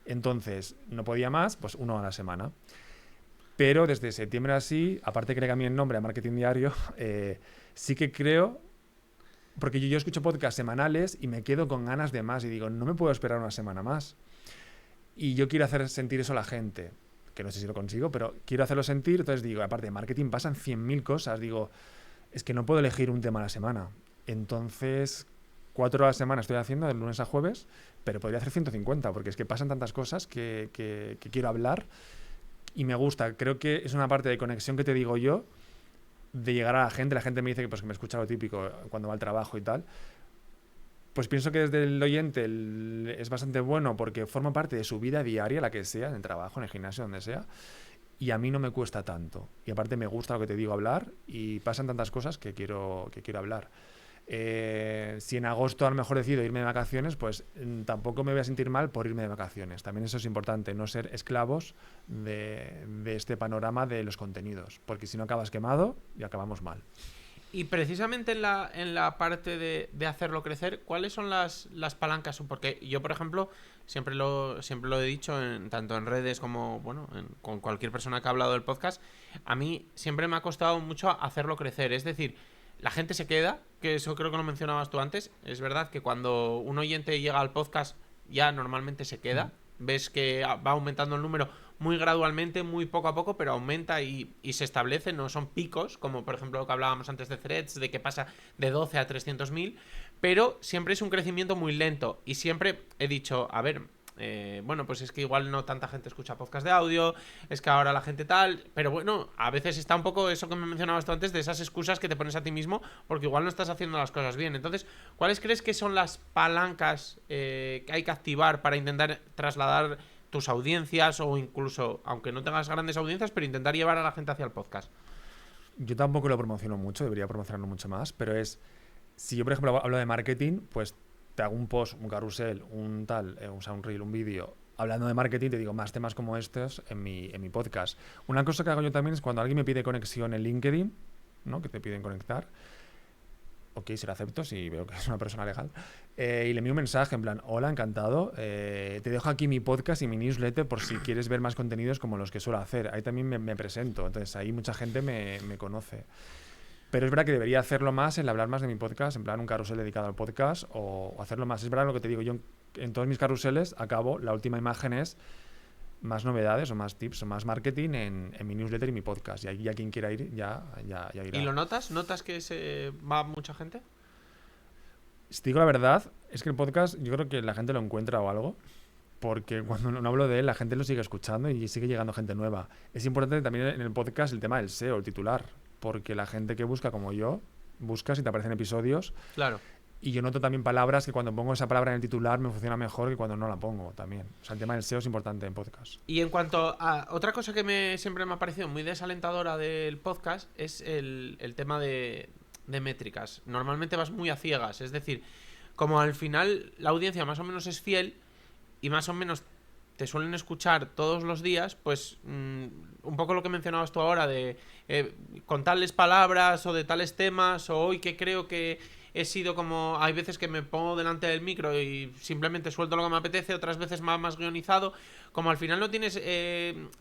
Entonces, no podía más, pues 1 a la semana. Pero desde septiembre así, aparte que le cambié el nombre a Marketing Diario, sí que creo, porque yo escucho podcasts semanales y me quedo con ganas de más y digo, no me puedo esperar una semana más. Y yo quiero hacer sentir eso a la gente, que no sé si lo consigo, pero quiero hacerlo sentir, entonces digo, aparte de marketing pasan 100.000 cosas, digo, es que no puedo elegir un tema a la semana. Entonces, 4 a la semana estoy haciendo de lunes a jueves, pero podría hacer 150, porque es que pasan tantas cosas que quiero hablar. Y me gusta, creo que es una parte de conexión que te digo yo, de llegar a la gente. La gente me dice que, pues, que me escucha lo típico cuando va al trabajo y tal. Pues pienso que desde el oyente es bastante bueno porque forma parte de su vida diaria, la que sea, en el trabajo, en el gimnasio, donde sea. Y a mí no me cuesta tanto. Y aparte me gusta lo que te digo hablar y pasan tantas cosas que quiero hablar. Si en agosto a lo mejor decido irme de vacaciones, pues tampoco me voy a sentir mal por irme de vacaciones. También eso es importante, no ser esclavos de este panorama de los contenidos, porque si no acabas quemado y acabamos mal. Y precisamente en la parte de hacerlo crecer, ¿cuáles son las palancas? Porque yo, por ejemplo, siempre lo he dicho, tanto en redes como bueno con cualquier persona que ha hablado del podcast, a mí siempre me ha costado mucho hacerlo crecer. Es decir, la gente se queda, que eso creo que lo mencionabas tú antes. Es verdad que cuando un oyente llega al podcast ya normalmente se queda. Ves que va aumentando el número muy gradualmente, muy poco a poco, pero aumenta y se establece, no son picos, como por ejemplo lo que hablábamos antes de Threads, de que pasa de 12 a 300.000, pero siempre es un crecimiento muy lento. Y siempre he dicho, a ver, bueno, pues es que igual no tanta gente escucha podcast de audio, es que ahora la gente tal, pero bueno, a veces está un poco eso que me mencionabas tú antes, de esas excusas que te pones a ti mismo, porque igual no estás haciendo las cosas bien. Entonces, ¿cuáles crees que son las palancas que hay que activar para intentar trasladar tus audiencias o incluso, aunque no tengas grandes audiencias, pero intentar llevar a la gente hacia el podcast? Yo tampoco lo promociono mucho, debería promocionarlo mucho más, pero si yo por ejemplo hablo de marketing, pues te hago un post, un carrusel, un tal, un reel, un vídeo, hablando de marketing, te digo más temas como estos en mi podcast. Una cosa que hago yo también es cuando alguien me pide conexión en LinkedIn, ¿no? Que te piden conectar, ok, se lo acepto si veo que es una persona legal, y le envío un mensaje en plan, hola, encantado, te dejo aquí mi podcast y mi newsletter por si quieres ver más contenidos como los que suelo hacer. Ahí también me presento, entonces ahí mucha gente me conoce. Pero es verdad que debería hacerlo más, el hablar más de mi podcast, en plan un carrusel dedicado al podcast o hacerlo más. Es verdad lo que te digo, yo en todos mis carruseles acabo, la última imagen es más novedades o más tips o más marketing en mi newsletter y mi podcast. Y ahí ya quien quiera ir ya irá. ¿Y lo notas? ¿Notas que se va mucha gente? Si te digo la verdad, es que el podcast yo creo que la gente lo encuentra o algo. Porque cuando no hablo de él, la gente lo sigue escuchando y sigue llegando gente nueva. Es importante también en el podcast el tema del SEO, el titular. Porque la gente que busca como yo, busca si te aparecen episodios. Claro. Y yo noto también palabras que cuando pongo esa palabra en el titular me funciona mejor que cuando no la pongo también. O sea, el tema del SEO es importante en podcast. Y en cuanto a otra cosa que siempre me ha parecido muy desalentadora del podcast es el tema de métricas. Normalmente vas muy a ciegas. Es decir, como al final la audiencia más o menos es fiel y más o menos te suelen escuchar todos los días, pues un poco lo que mencionabas tú ahora de con tales palabras o de tales temas, o hoy que creo que he sido como, hay veces que me pongo delante del micro y simplemente suelto lo que me apetece, otras veces más guionizado. Como al final no tienes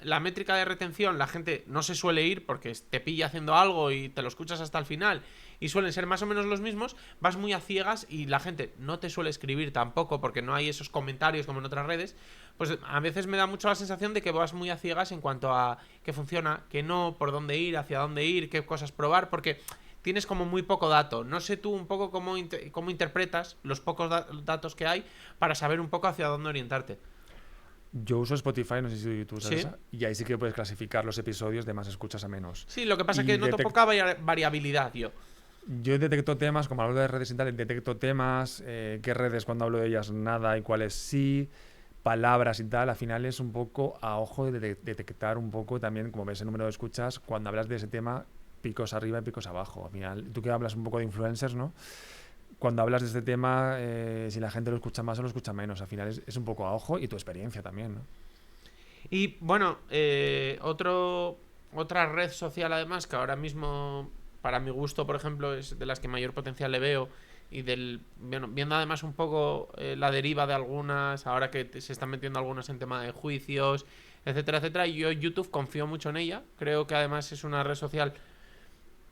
la métrica de retención, la gente no se suele ir porque te pilla haciendo algo y te lo escuchas hasta el final y suelen ser más o menos los mismos, vas muy a ciegas y la gente no te suele escribir tampoco porque no hay esos comentarios como en otras redes. Pues a veces me da mucho la sensación de que vas muy a ciegas en cuanto a qué funciona, qué no, por dónde ir, hacia dónde ir, qué cosas probar, porque tienes como muy poco dato. No sé tú un poco cómo interpretas los pocos datos que hay para saber un poco hacia dónde orientarte. Yo uso Spotify, no sé si tú usas ¿Sí? esa, y ahí sí que puedes clasificar los episodios de más escuchas a menos. Sí, lo que pasa es Y que noto poca variabilidad yo. Yo detecto temas, como hablo de redes y tal, detecto temas, qué redes cuando hablo de ellas nada y cuáles sí, palabras y tal. Al final es un poco a ojo de detectar un poco también, como ves el número de escuchas, cuando hablas de ese tema, picos arriba y picos abajo. Al final, tú que hablas un poco de influencers, ¿no? Cuando hablas de este tema, si la gente lo escucha más o lo escucha menos. Al final es un poco a ojo y tu experiencia también, ¿no? Y bueno, otra red social además que ahora mismo, para mi gusto, por ejemplo, es de las que mayor potencial le veo y viendo además un poco la deriva de algunas, ahora que se están metiendo algunas en tema de juicios, etcétera, etcétera. Y yo YouTube confío mucho en ella. Creo que además es una red social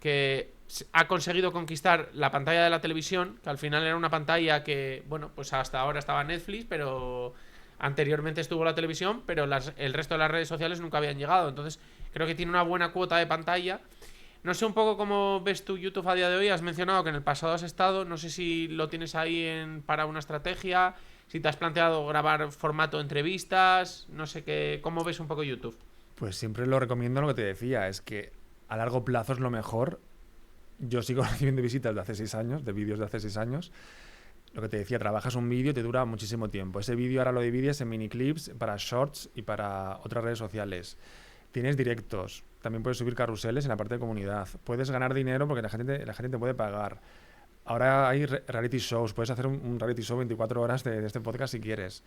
que ha conseguido conquistar la pantalla de la televisión, que al final era una pantalla que, bueno, pues hasta ahora estaba Netflix, pero anteriormente estuvo la televisión, pero el resto de las redes sociales nunca habían llegado. Entonces creo que tiene una buena cuota de pantalla. No sé un poco cómo ves tu YouTube a día de hoy. Has mencionado que en el pasado has estado. No sé si lo tienes ahí para una estrategia, si te has planteado grabar formato entrevistas. No sé cómo ves un poco YouTube. Pues siempre lo recomiendo, lo que te decía, es que a largo plazo es lo mejor. Yo sigo recibiendo visitas de hace 6 años, de vídeos de hace 6 años. Lo que te decía, trabajas un vídeo y te dura muchísimo tiempo. Ese vídeo ahora lo divides en mini clips para shorts y para otras redes sociales. Tienes directos, también puedes subir carruseles en la parte de comunidad. Puedes ganar dinero porque la gente te puede pagar. Ahora hay reality shows, puedes hacer un reality show 24 horas de este podcast si quieres.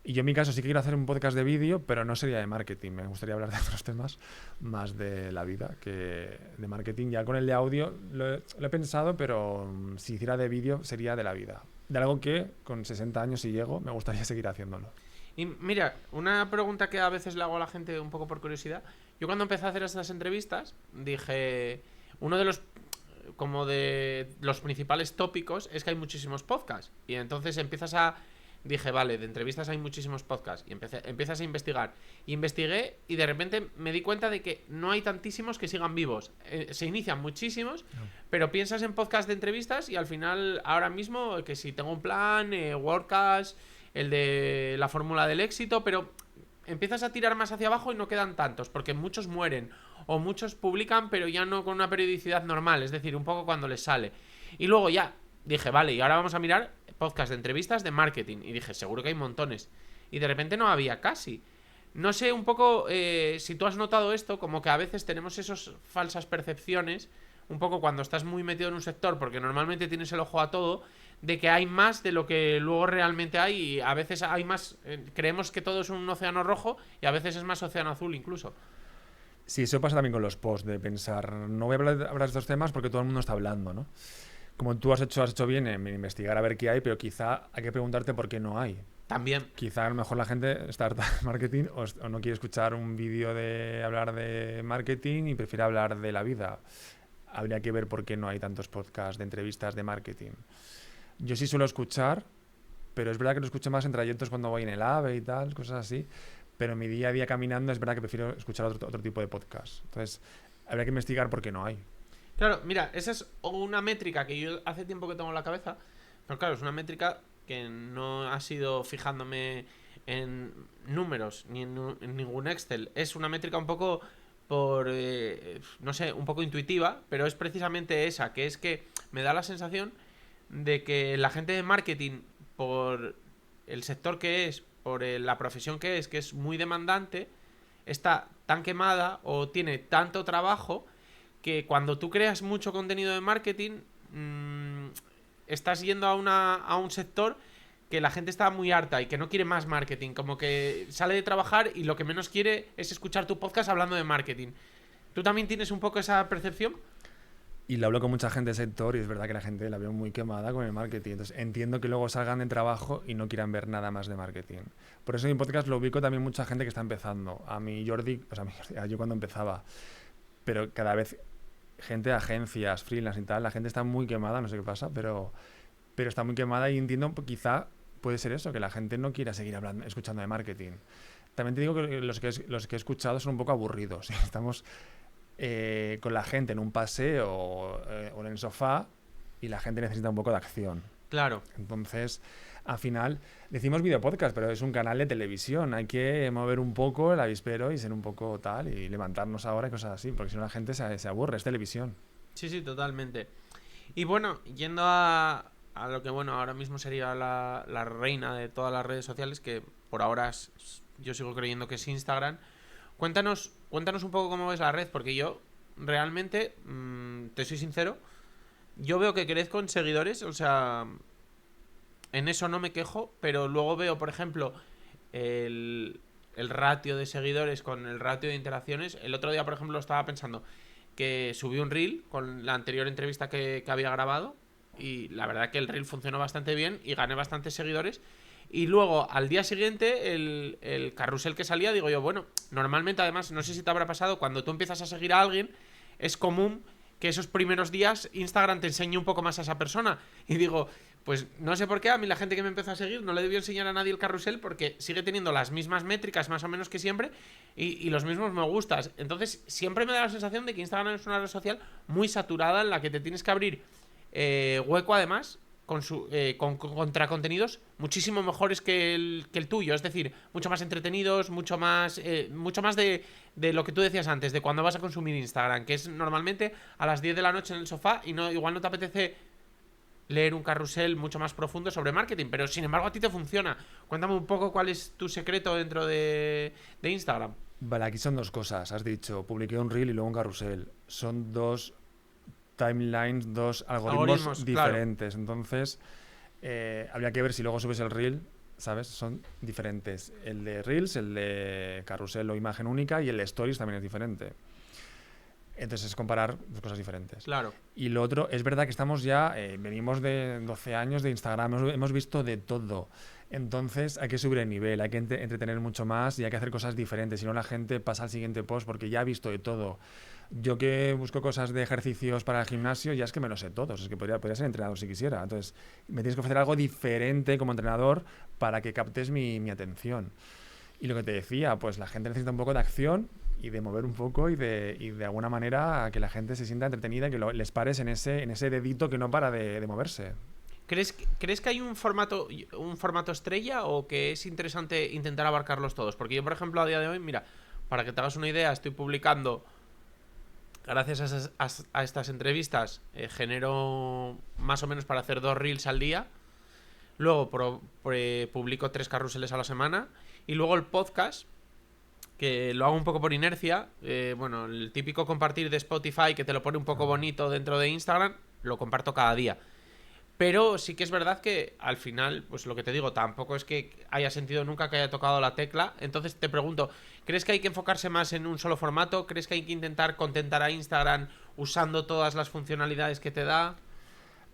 Y yo en mi caso sí que quiero hacer un podcast de vídeo, pero no sería de marketing. Me gustaría hablar de otros temas más de la vida que de marketing. Ya con el de audio lo he pensado, pero si hiciera de vídeo sería de la vida. De algo que con 60 años si llego me gustaría seguir haciéndolo. Y mira, una pregunta que a veces le hago a la gente un poco por curiosidad. Yo cuando empecé a hacer estas entrevistas dije, uno de los principales tópicos es que hay muchísimos podcasts. Y entonces dije, vale, de entrevistas hay muchísimos podcasts. Y empiezas a investigar. Investigué y de repente me di cuenta de que no hay tantísimos que sigan vivos. Se inician muchísimos, pero piensas en podcasts de entrevistas y al final, ahora mismo, que si tengo un plan, WordCast, el de la fórmula del éxito, pero empiezas a tirar más hacia abajo y no quedan tantos, porque muchos mueren o muchos publican, pero ya no con una periodicidad normal, es decir, un poco cuando les sale. Y luego ya dije, vale, y ahora vamos a mirar podcast de entrevistas de marketing. Y dije, seguro que hay montones. Y de repente no había casi. No sé un poco si tú has notado esto, como que a veces tenemos esas falsas percepciones, un poco cuando estás muy metido en un sector, porque normalmente tienes el ojo a todo, de que hay más de lo que luego realmente hay. Y a veces hay más, creemos que todo es un océano rojo y a veces es más océano azul incluso. Sí, eso pasa también con los posts, de pensar, no voy a hablar de estos temas porque todo el mundo está hablando, ¿no? Como tú has hecho bien en investigar a ver qué hay, pero quizá hay que preguntarte por qué no hay. También. Quizá a lo mejor la gente está harta de marketing o no quiere escuchar un vídeo de hablar de marketing y prefiere hablar de la vida. Habría que ver por qué no hay tantos podcasts de entrevistas de marketing. Yo sí suelo escuchar, pero es verdad que lo escucho más en trayectos cuando voy en el AVE y tal, cosas así. Pero en mi día a día caminando es verdad que prefiero escuchar otro tipo de podcast. Entonces, habría que investigar por qué no hay. Claro, mira, esa es una métrica que yo hace tiempo que tengo en la cabeza, pero claro, es una métrica que no ha sido fijándome en números ni en ningún Excel. Es una métrica un poco no sé, un poco intuitiva, pero es precisamente esa, que es que me da la sensación de que la gente de marketing, por el sector que es, por la profesión que es muy demandante, está tan quemada o tiene tanto trabajo que cuando tú creas mucho contenido de marketing, estás yendo a un sector que la gente está muy harta y que no quiere más marketing, como que sale de trabajar y lo que menos quiere es escuchar tu podcast hablando de marketing. ¿Tú también tienes un poco esa percepción? Y lo hablo con mucha gente del sector y es verdad que la gente la veo muy quemada con el marketing. Entonces entiendo que luego salgan de trabajo y no quieran ver nada más de marketing. Por eso en mi podcast lo ubico también mucha gente que está empezando. A mí Jordi, yo cuando empezaba, pero cada vez gente de agencias, freelance y tal, la gente está muy quemada, no sé qué pasa, pero está muy quemada y entiendo, quizá puede ser eso, que la gente no quiera seguir hablando, escuchando de marketing. También te digo que los que he escuchado son un poco aburridos. Estamos con la gente en un paseo o en el sofá y la gente necesita un poco de acción. Claro. Entonces, al final, decimos videopodcast, pero es un canal de televisión. Hay que mover un poco el avispero y ser un poco tal y levantarnos ahora y cosas así, porque si no la gente se aburre, es televisión. Sí, sí, totalmente. Y bueno, yendo a lo que bueno, ahora mismo sería la reina de todas las redes sociales, que por ahora yo sigo creyendo que es Instagram. Cuéntanos un poco cómo ves la red, porque yo realmente, te soy sincero, yo veo que crezco en seguidores, o sea, en eso no me quejo, pero luego veo, por ejemplo, el ratio de seguidores con el ratio de interacciones. El otro día, por ejemplo, estaba pensando que subí un reel con la anterior entrevista que había grabado y la verdad que el reel funcionó bastante bien y gané bastantes seguidores. Y luego, al día siguiente, el carrusel que salía, digo yo, bueno, normalmente, además, no sé si te habrá pasado, cuando tú empiezas a seguir a alguien, es común que esos primeros días Instagram te enseñe un poco más a esa persona. Y digo, pues no sé por qué, a mí la gente que me empezó a seguir no le debió enseñar a nadie el carrusel porque sigue teniendo las mismas métricas más o menos que siempre y los mismos me gustas. Entonces, siempre me da la sensación de que Instagram es una red social muy saturada en la que te tienes que abrir hueco, además, con contracontenidos muchísimo mejores que el tuyo, es decir, mucho más entretenidos, mucho más de lo que tú decías antes, de cuando vas a consumir Instagram, que es normalmente a las 10 de la noche en el sofá y no, igual no te apetece leer un carrusel mucho más profundo sobre marketing, pero sin embargo a ti te funciona. Cuéntame un poco cuál es tu secreto dentro de Instagram. Vale, aquí son dos cosas. Has dicho, publiqué un reel y luego un carrusel. Son dos timelines, dos algoritmos diferentes. Claro. Entonces, habría que ver si luego subes el reel, ¿sabes? Son diferentes. El de reels, el de carrusel o imagen única y el de stories también es diferente. Entonces es comparar dos cosas diferentes. Claro. Y lo otro, es verdad que estamos ya, venimos de 12 años de Instagram, hemos visto de todo. Entonces hay que subir el nivel, hay que entretener mucho más y hay que hacer cosas diferentes. Si no, la gente pasa al siguiente post porque ya ha visto de todo. Yo que busco cosas de ejercicios para el gimnasio, ya es que me lo sé todos. Es que podría ser entrenador si quisiera. Entonces me tienes que ofrecer algo diferente como entrenador para que captes mi atención. Y lo que te decía, pues la gente necesita un poco de acción y de mover un poco y de alguna manera que la gente se sienta entretenida y que les pares en ese dedito que no para de moverse. ¿Crees que hay un formato estrella o que es interesante intentar abarcarlos todos? Porque yo, por ejemplo, a día de hoy, mira, para que te hagas una idea, estoy publicando, gracias a estas entrevistas, genero más o menos para hacer 2 reels al día. Luego publico 3 carruseles a la semana. Y luego el podcast, que lo hago un poco por inercia. Bueno, el típico compartir de Spotify que te lo pone un poco bonito dentro de Instagram, lo comparto cada día. Pero sí que es verdad que al final, pues lo que te digo, tampoco es que haya sentido nunca que haya tocado la tecla. Entonces te pregunto, ¿crees que hay que enfocarse más en un solo formato? ¿Crees que hay que intentar contentar a Instagram usando todas las funcionalidades que te da?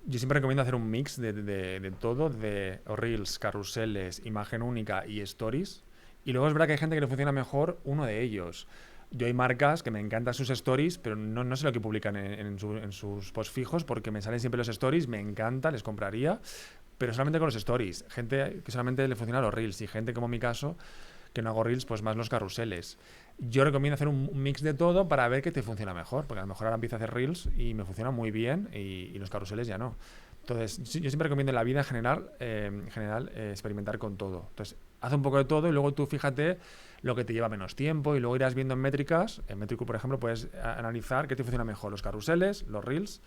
Yo siempre recomiendo hacer un mix de todo, de reels, carruseles, imagen única y stories. Y luego es verdad que hay gente que le funciona mejor uno de ellos. Yo hay marcas que me encantan sus stories, pero no sé lo que publican en sus posts fijos porque me salen siempre los stories, me encanta, les compraría, pero solamente con los stories. Gente que solamente le funciona los reels y gente como mi caso, que no hago reels, pues más los carruseles. Yo recomiendo hacer un mix de todo para ver qué te funciona mejor, porque a lo mejor ahora empiezo a hacer reels y me funciona muy bien y los carruseles ya no. Entonces, yo siempre recomiendo en la vida en general experimentar con todo. Entonces, haz un poco de todo y luego tú fíjate lo que te lleva menos tiempo y luego irás viendo en métricas. En Métrico, por ejemplo, puedes analizar qué te funciona mejor, los carruseles, los reels,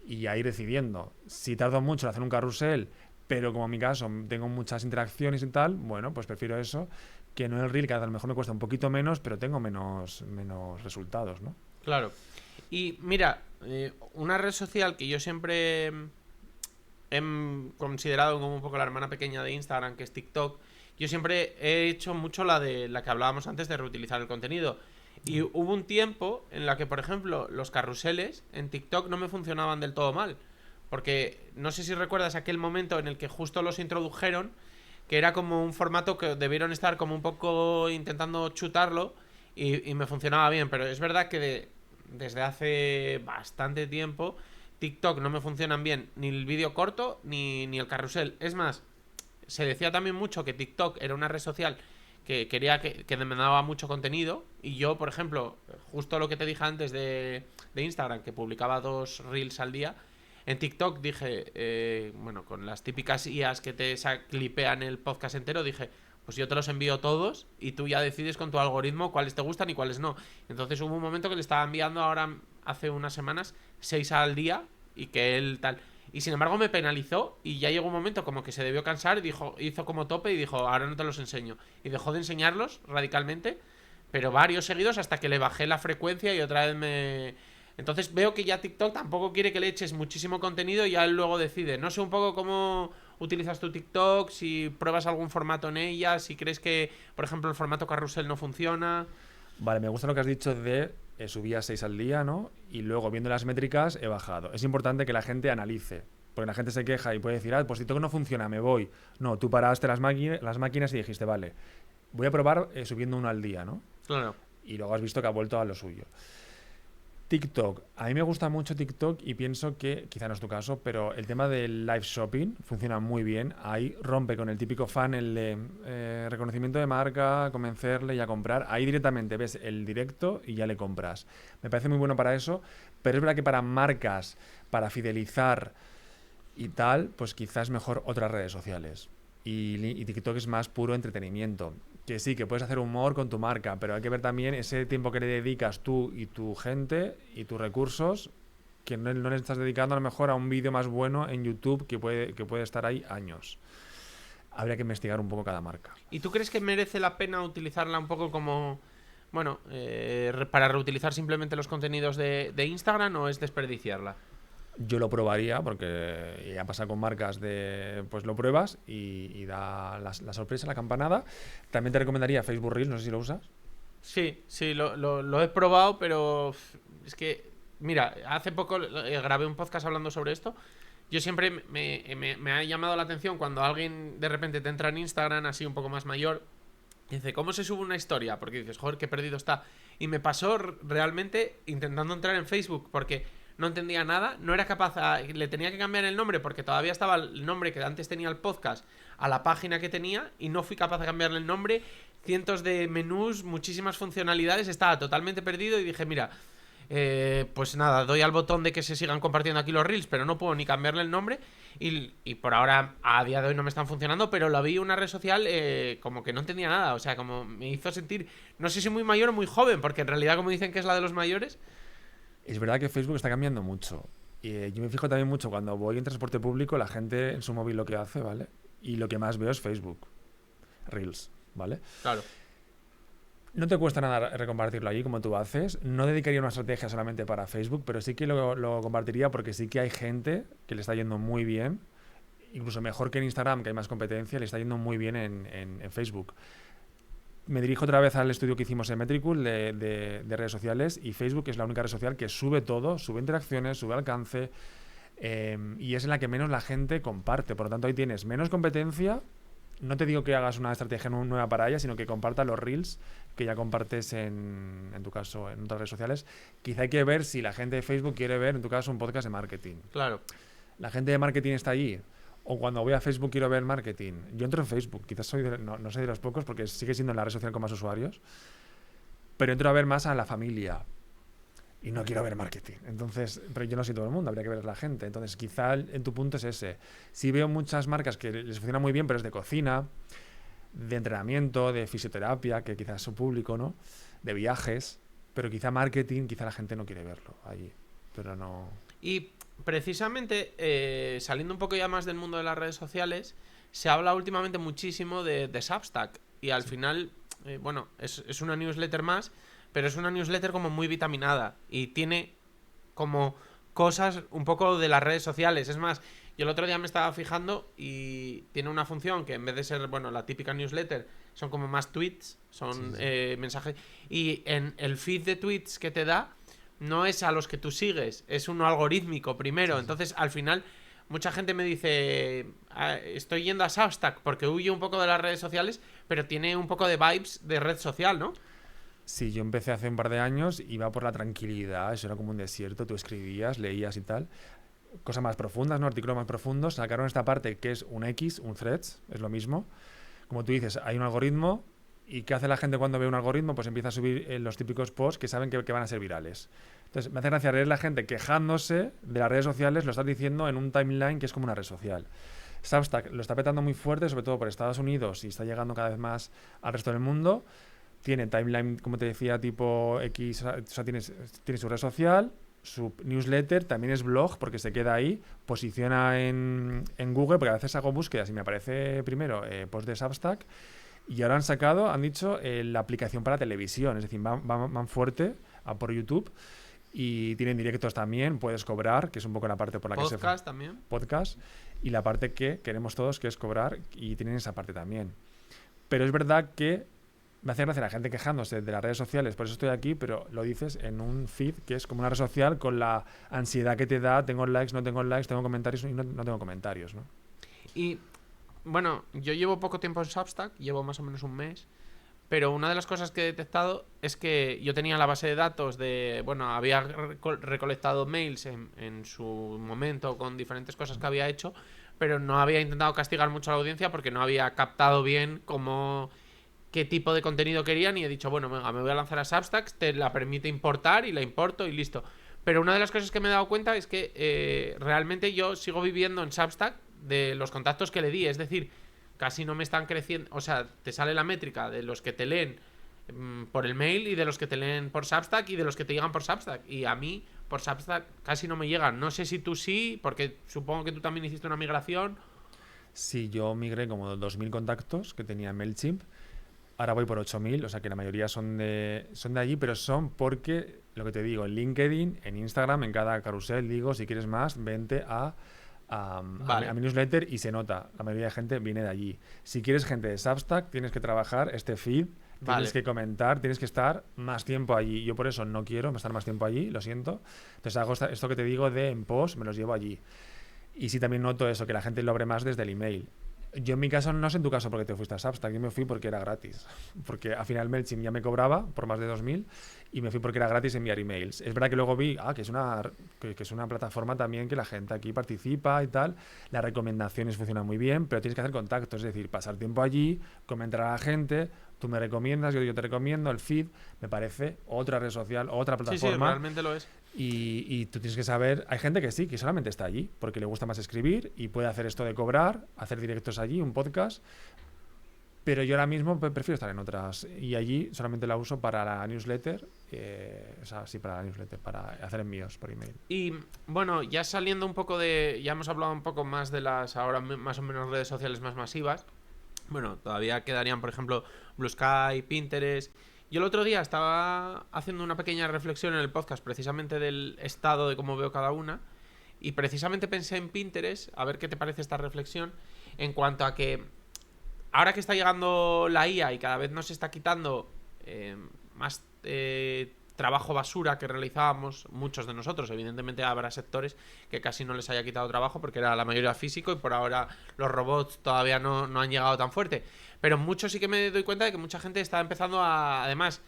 y a ir decidiendo. Si tardo mucho en hacer un carrusel, pero como en mi caso tengo muchas interacciones y tal, bueno, pues prefiero eso que no el reel, que a lo mejor me cuesta un poquito menos, pero tengo menos resultados, ¿no? Claro. Y mira, una red social que yo siempre he considerado como un poco la hermana pequeña de Instagram, que es TikTok, yo siempre he hecho mucho la que hablábamos antes de reutilizar el contenido. Y hubo un tiempo en la que, por ejemplo, los carruseles en TikTok no me funcionaban del todo mal. Porque no sé si recuerdas aquel momento en el que justo los introdujeron, que era como un formato que debieron estar como un poco intentando chutarlo y me funcionaba bien. Pero es verdad que desde hace bastante tiempo, TikTok no me funcionan bien ni el vídeo corto ni el carrusel. Es más, se decía también mucho que TikTok era una red social que quería que demandaba mucho contenido. Y yo, por ejemplo, justo lo que te dije antes de Instagram, que publicaba 2 reels al día, en TikTok dije, bueno, con las típicas IAs que te clipean el podcast entero, dije, pues yo te los envío todos y tú ya decides con tu algoritmo cuáles te gustan y cuáles no. Entonces hubo un momento que le estaba enviando ahora, hace unas semanas, 6 al día y que él tal... Y sin embargo me penalizó y ya llegó un momento como que se debió cansar y dijo, hizo como tope y dijo, ahora no te los enseño. Y dejó de enseñarlos radicalmente, pero varios seguidos hasta que le bajé la frecuencia y otra vez me... Entonces veo que ya TikTok tampoco quiere que le eches muchísimo contenido y ya él luego decide. No sé un poco cómo utilizas tu TikTok, si pruebas algún formato en ella, si crees que, por ejemplo, el formato carrusel no funciona. Vale, me gusta lo que has dicho de subía 6 al día, ¿no? Y luego, viendo las métricas, he bajado. Es importante que la gente analice, porque la gente se queja y puede decir, pues TikTok no funciona, me voy. No, tú paraste las máquinas y dijiste, vale, voy a probar subiendo 1 al día, ¿no? Claro. Y luego has visto que ha vuelto a lo suyo. TikTok. A mí me gusta mucho TikTok y pienso que, quizá no es tu caso, pero el tema del live shopping funciona muy bien. Ahí rompe con el típico funnel de reconocimiento de marca, convencerle y a comprar. Ahí directamente ves el directo y ya le compras. Me parece muy bueno para eso, pero es verdad que para marcas, para fidelizar y tal, pues quizás mejor otras redes sociales. Y TikTok es más puro entretenimiento. Que sí, que puedes hacer humor con tu marca, pero hay que ver también ese tiempo que le dedicas tú y tu gente y tus recursos, que no le estás dedicando a lo mejor a un vídeo más bueno en YouTube que puede estar ahí años. Habría que investigar un poco cada marca. ¿Y tú crees que merece la pena utilizarla un poco como, bueno, para reutilizar simplemente los contenidos de Instagram o es desperdiciarla? Yo lo probaría porque ya pasa con marcas pues lo pruebas y da la sorpresa, la campanada. También te recomendaría Facebook Reels, no sé si lo usas. Sí, lo he probado, pero es que, mira, hace poco grabé un podcast hablando sobre esto. Yo siempre me ha llamado la atención cuando alguien de repente te entra en Instagram así un poco más mayor y dice, ¿cómo se sube una historia? Porque dices, joder, qué perdido está. Y me pasó realmente intentando entrar en Facebook porque no entendía nada, no era capaz, le tenía que cambiar el nombre porque todavía estaba el nombre que antes tenía el podcast a la página que tenía y no fui capaz de cambiarle el nombre, cientos de menús, muchísimas funcionalidades, estaba totalmente perdido y dije, mira, pues nada, doy al botón de que se sigan compartiendo aquí los reels, pero no puedo ni cambiarle el nombre y por ahora a día de hoy no me están funcionando, pero lo vi una red social como que no entendía nada, o sea, como me hizo sentir, no sé si muy mayor o muy joven, porque en realidad como dicen que es la de los mayores. Es verdad que Facebook está cambiando mucho. Y yo me fijo también mucho cuando voy en transporte público, la gente en su móvil lo que hace, ¿vale? Y lo que más veo es Facebook. Reels, ¿vale? Claro. No te cuesta nada recompartirlo allí como tú haces. No dedicaría una estrategia solamente para Facebook, pero sí que lo compartiría porque sí que hay gente que le está yendo muy bien. Incluso mejor que en Instagram, que hay más competencia, le está yendo muy bien en Facebook. Me dirijo otra vez al estudio que hicimos en Metricool de redes sociales y Facebook es la única red social que sube todo, sube interacciones, sube alcance y es en la que menos la gente comparte. Por lo tanto, ahí tienes menos competencia. No te digo que hagas una estrategia nueva para ella, sino que compartas los reels que ya compartes en tu caso en otras redes sociales. Quizá hay que ver si la gente de Facebook quiere ver, en tu caso, un podcast de marketing. Claro. La gente de marketing está allí. O cuando voy a Facebook quiero ver marketing. Yo entro en Facebook, quizás soy no soy de los pocos porque sigue siendo la red social con más usuarios, pero entro a ver más a la familia y no quiero ver marketing. Entonces, pero yo no soy todo el mundo, habría que ver a la gente. Entonces, quizá en tu punto es ese. Sí veo muchas marcas que les funciona muy bien, pero es de cocina, de entrenamiento, de fisioterapia, que quizás es su público, ¿no? De viajes, pero quizá marketing, quizá la gente no quiere verlo allí, pero no... Y precisamente, saliendo un poco ya más del mundo de las redes sociales, se habla últimamente muchísimo de Substack. Y al final, bueno, es una newsletter más, pero es una newsletter como muy vitaminada. Y tiene como cosas un poco de las redes sociales. Es más, yo el otro día me estaba fijando y tiene una función que en vez de ser, bueno, la típica newsletter, son como más tweets, son mensajes. Y en el feed de tweets que te da, no es a los que tú sigues, es uno algorítmico primero. Entonces, al final, mucha gente me dice, estoy yendo a Substack porque huye un poco de las redes sociales, pero tiene un poco de vibes de red social, ¿no? Sí, yo empecé hace un par de años, iba por la tranquilidad, eso era como un desierto, tú escribías, leías y tal. Cosas más profundas, ¿no? Artículos más profundos. Sacaron esta parte que es un X, un threads, es lo mismo. Como tú dices, hay un algoritmo y ¿qué hace la gente cuando ve un algoritmo? Pues empieza a subir los típicos posts que saben que van a ser virales. Entonces, me hace gracia leer la gente quejándose de las redes sociales, lo estás diciendo en un timeline que es como una red social. Substack lo está petando muy fuerte, sobre todo por Estados Unidos y está llegando cada vez más al resto del mundo. Tiene timeline, como te decía, tipo X, o sea, tiene su red social, su newsletter, también es blog porque se queda ahí, posiciona en Google, porque a veces hago búsquedas y me aparece primero post de Substack, y ahora han dicho la aplicación para televisión, es decir, van fuerte a por YouTube y tienen directos también, puedes cobrar, que es un poco la parte por la que se... Podcast también. Podcast, y la parte que queremos todos, que es cobrar, y tienen esa parte también. Pero es verdad que me hace gracia la gente quejándose de las redes sociales, por eso estoy aquí, pero lo dices en un feed que es como una red social con la ansiedad que te da, tengo likes, no tengo likes, tengo comentarios y no tengo comentarios, ¿no? Y bueno, yo llevo poco tiempo en Substack, llevo más o menos un mes, pero una de las cosas que he detectado es que yo tenía la base de datos de, bueno, había recolectado mails en su momento con diferentes cosas que había hecho, pero no había intentado castigar mucho a la audiencia porque no había captado bien qué tipo de contenido querían y he dicho, bueno, venga, me voy a lanzar a Substack, te la permite importar y la importo y listo. Pero una de las cosas que me he dado cuenta es que realmente yo sigo viviendo en Substack de los contactos que le di, es decir, casi no me están creciendo, o sea, te sale la métrica de los que te leen por el mail y de los que te leen por Substack y de los que te llegan por Substack, y a mí por Substack casi no me llegan. No sé si tú sí, porque supongo que tú también hiciste una migración. Sí, yo migré como 2.000 contactos que tenía en MailChimp. Ahora voy por 8.000, o sea que la mayoría son de allí, pero son porque, lo que te digo, en LinkedIn, en Instagram, en cada carrusel, digo, si quieres más, vente Vale. a mi newsletter y se nota, la mayoría de gente viene de allí. Si quieres gente de Substack, tienes que trabajar este feed, Vale. tienes que comentar, tienes que estar más tiempo allí. Yo por eso no quiero estar más tiempo allí, lo siento. Entonces hago esto que te digo de en post, me los llevo allí. Y sí también noto eso, que la gente lo abre más desde el email. Yo en mi caso, no sé en tu caso porque te fuiste a Substack, yo me fui porque era gratis. Porque al final MailChimp ya me cobraba por más de 2.000 y me fui porque era gratis enviar emails. Es verdad que luego vi que es una plataforma también que la gente aquí participa y tal. Las recomendaciones funcionan muy bien, pero tienes que hacer contacto, es decir, pasar tiempo allí, comentar a la gente, tú me recomiendas, yo te recomiendo, el feed, me parece otra red social, otra Sí, sí, plataforma. realmente lo es. Y tú tienes que saber, hay gente que sí, que solamente está allí, porque le gusta más escribir y puede hacer esto de cobrar, hacer directos allí, un podcast, pero yo ahora mismo prefiero estar en otras y allí solamente la uso para la newsletter, o sea, sí, para la newsletter, para hacer envíos por email. Y bueno, ya saliendo un poco ya hemos hablado un poco más de las ahora más o menos redes sociales más masivas. Bueno, todavía quedarían, por ejemplo, Blue Sky, Pinterest. Yo el otro día estaba haciendo una pequeña reflexión en el podcast precisamente del estado de cómo veo cada una. Y precisamente pensé en Pinterest, a ver qué te parece esta reflexión, en cuanto a que ahora que está llegando la IA y cada vez nos está quitando más trabajo basura que realizábamos muchos de nosotros. Evidentemente habrá sectores que casi no les haya quitado trabajo porque era la mayoría físico y por ahora los robots todavía no han llegado tan fuerte. Pero mucho sí que me doy cuenta de que mucha gente está empezando además,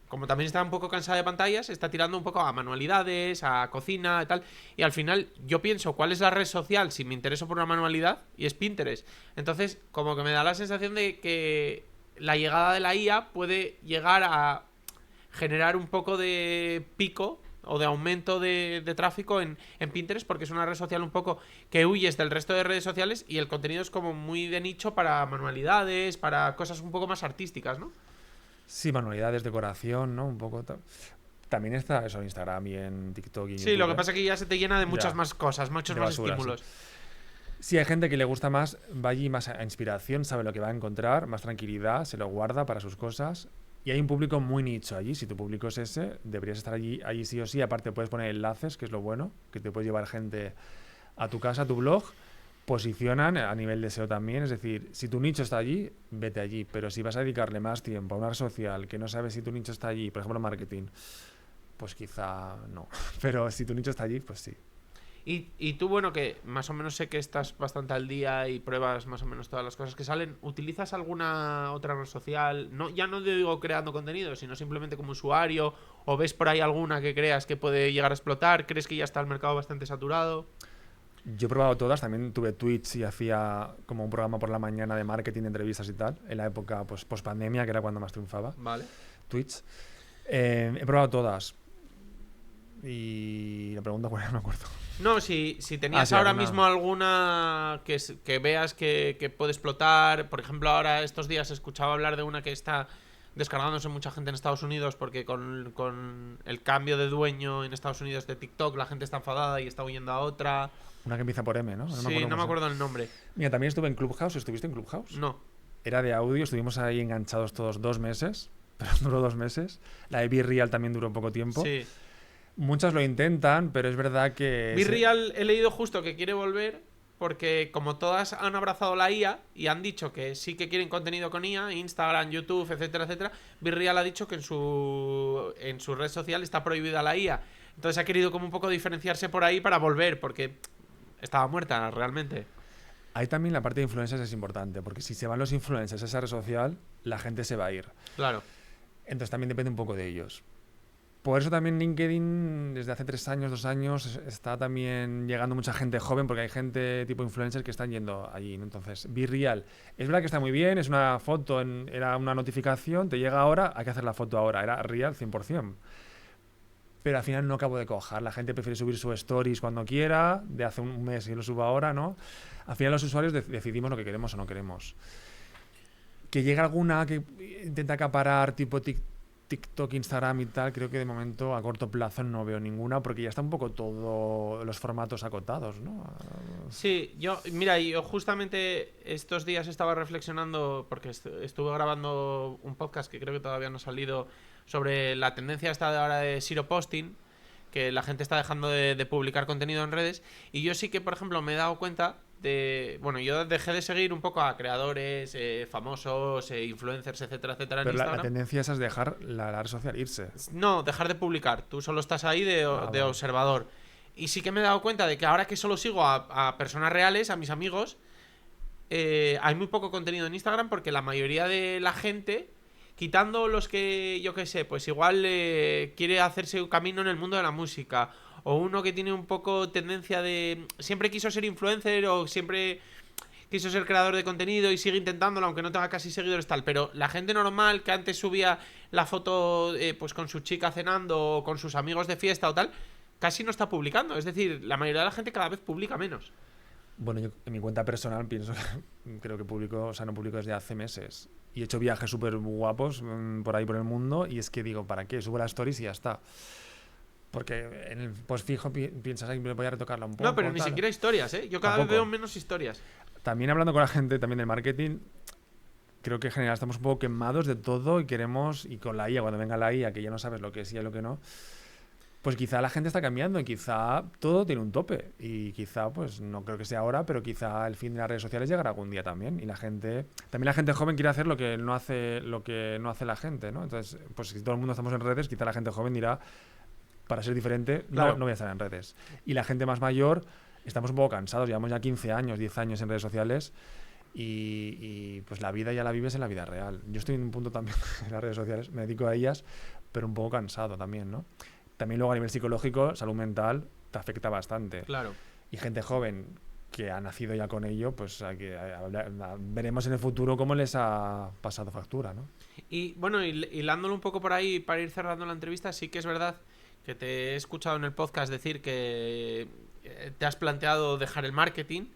como también está un poco cansada de pantallas, está tirando un poco a manualidades, a cocina y tal. Y al final yo pienso, ¿cuál es la red social si me intereso por una manualidad? Y es Pinterest. Entonces, como que me da la sensación de que la llegada de la IA puede llegar a generar un poco de pico o de aumento de tráfico en Pinterest, porque es una red social un poco que huyes del resto de redes sociales y el contenido es como muy de nicho para manualidades, para cosas un poco más artísticas, ¿no? Sí, manualidades, decoración, ¿no? Un poco... También está eso en Instagram y en TikTok y en Sí, YouTube, lo que pasa es que ya se te llena de muchas Ya. más cosas, muchos De más basura, estímulos. Sí, hay gente que le gusta más, va allí más a inspiración, sabe lo que va a encontrar, más tranquilidad, se lo guarda para sus cosas. Y hay un público muy nicho allí. Si tu público es ese, deberías estar allí sí o sí. Aparte, puedes poner enlaces, que es lo bueno, que te puedes llevar gente a tu casa, a tu blog. Posicionan a nivel de SEO también. Es decir, si tu nicho está allí, vete allí. Pero si vas a dedicarle más tiempo a una red social que no sabes si tu nicho está allí, por ejemplo, marketing, pues quizá no. Pero si tu nicho está allí, pues sí. Y tú, bueno, que más o menos sé que estás bastante al día y pruebas más o menos todas las cosas que salen, ¿utilizas alguna otra red social? No, ya no digo creando contenido, sino simplemente como usuario, o ves por ahí alguna que creas que puede llegar a explotar, ¿crees que ya está el mercado bastante saturado? Yo he probado todas, también tuve Twitch y hacía como un programa por la mañana de marketing, de entrevistas y tal, en la época pues post pandemia, que era cuando más triunfaba Vale. Twitch. He probado todas. Y la pregunta cuál era, no me acuerdo. No, si tenías Sí, ahora alguna. mismo alguna que veas que puede explotar. Por ejemplo, ahora estos días escuchaba hablar de una que está descargándose mucha gente en Estados Unidos porque con el cambio de dueño en Estados Unidos de TikTok la gente está enfadada y está huyendo a otra. Una que empieza por M, ¿no? No me Sí, acuerdo no me cómo se llama. acuerdo el nombre. Mira, también estuve en Clubhouse. ¿Estuviste en Clubhouse? No. Era de audio, estuvimos ahí enganchados todos 2 meses, pero duró 2 meses. La de Be Real también duró poco tiempo. Sí. Muchas lo intentan, pero es verdad que... Virreal he leído justo que quiere volver porque como todas han abrazado la IA y han dicho que sí que quieren contenido con IA, Instagram, YouTube, etcétera, etcétera, Virreal ha dicho que en su red social está prohibida la IA. Entonces ha querido como un poco diferenciarse por ahí para volver porque estaba muerta realmente. Ahí también la parte de influencers es importante, porque si se van los influencers a esa red social, la gente se va a ir. Claro. Entonces también depende un poco de ellos. Por eso también LinkedIn, desde hace 3 años, 2 años, está también llegando mucha gente joven, porque hay gente tipo influencer que están yendo allí, ¿no? Entonces, Be Real, es verdad que está muy bien, es una foto, era una notificación, te llega ahora, hay que hacer la foto ahora, era real 100%. Pero al final no acabo de cojar, la gente prefiere subir sus stories cuando quiera, de hace un mes y lo subo ahora, ¿no? Al final los usuarios decidimos lo que queremos o no queremos. Que llega alguna que intenta acaparar tipo TikTok, Instagram y tal, creo que de momento a corto plazo no veo ninguna porque ya está un poco todos los formatos acotados, ¿no? Sí, yo justamente estos días estaba reflexionando porque estuve grabando un podcast que creo que todavía no ha salido sobre la tendencia esta de ahora de zero posting, que la gente está dejando de publicar contenido en redes y yo sí que, por ejemplo, me he dado cuenta bueno, yo dejé de seguir un poco a creadores, famosos, influencers, etcétera, etcétera en Pero Instagram. la tendencia esa es dejar la red social irse. No, dejar de publicar. Tú solo estás ahí de Vale. observador. Y sí que me he dado cuenta de que ahora que solo sigo a personas reales, a mis amigos, hay muy poco contenido en Instagram porque la mayoría de la gente, quitando los que, yo qué sé, pues igual quiere hacerse un camino en el mundo de la música, o uno que tiene un poco tendencia de... Siempre quiso ser influencer o siempre quiso ser creador de contenido y sigue intentándolo aunque no tenga casi seguidores tal, pero la gente normal que antes subía la foto pues con su chica cenando o con sus amigos de fiesta o tal, casi no está publicando, es decir, la mayoría de la gente cada vez publica menos. Bueno, yo en mi cuenta personal pienso que creo que publico, o sea, no publico desde hace meses. Y he hecho viajes súper guapos por ahí por el mundo y es que digo, ¿para qué? Subo las stories y ya está. Porque en el post fijo piensas, ay, me voy a retocarla un poco. No, pero ni tal. siquiera historias, ¿eh? Yo cada vez Tampoco. veo menos historias. También hablando con la gente también del marketing, creo que en general estamos un poco quemados de todo y queremos, y con la IA, cuando venga la IA, que ya no sabes lo que es y lo que no, pues quizá la gente está cambiando y quizá todo tiene un tope. Y quizá, pues no creo que sea ahora, pero quizá el fin de las redes sociales llegará algún día también. Y también la gente joven quiere hacer lo que no hace la gente, ¿no? Entonces, pues si todo el mundo estamos en redes, quizá la gente joven dirá, para ser diferente, Claro. no voy a estar en redes. Y la gente más mayor, estamos un poco cansados, llevamos ya 15 años, 10 años en redes sociales y pues la vida ya la vives en la vida real. Yo estoy en un punto también en las redes sociales, me dedico a ellas, pero un poco cansado también, ¿no? También luego a nivel psicológico, salud mental, te afecta bastante. Claro. Y gente joven que ha nacido ya con ello, pues veremos en el futuro cómo les ha pasado factura, ¿no? Y bueno, hilándolo un poco por ahí para ir cerrando la entrevista, sí que es verdad que te he escuchado en el podcast decir que te has planteado dejar el marketing.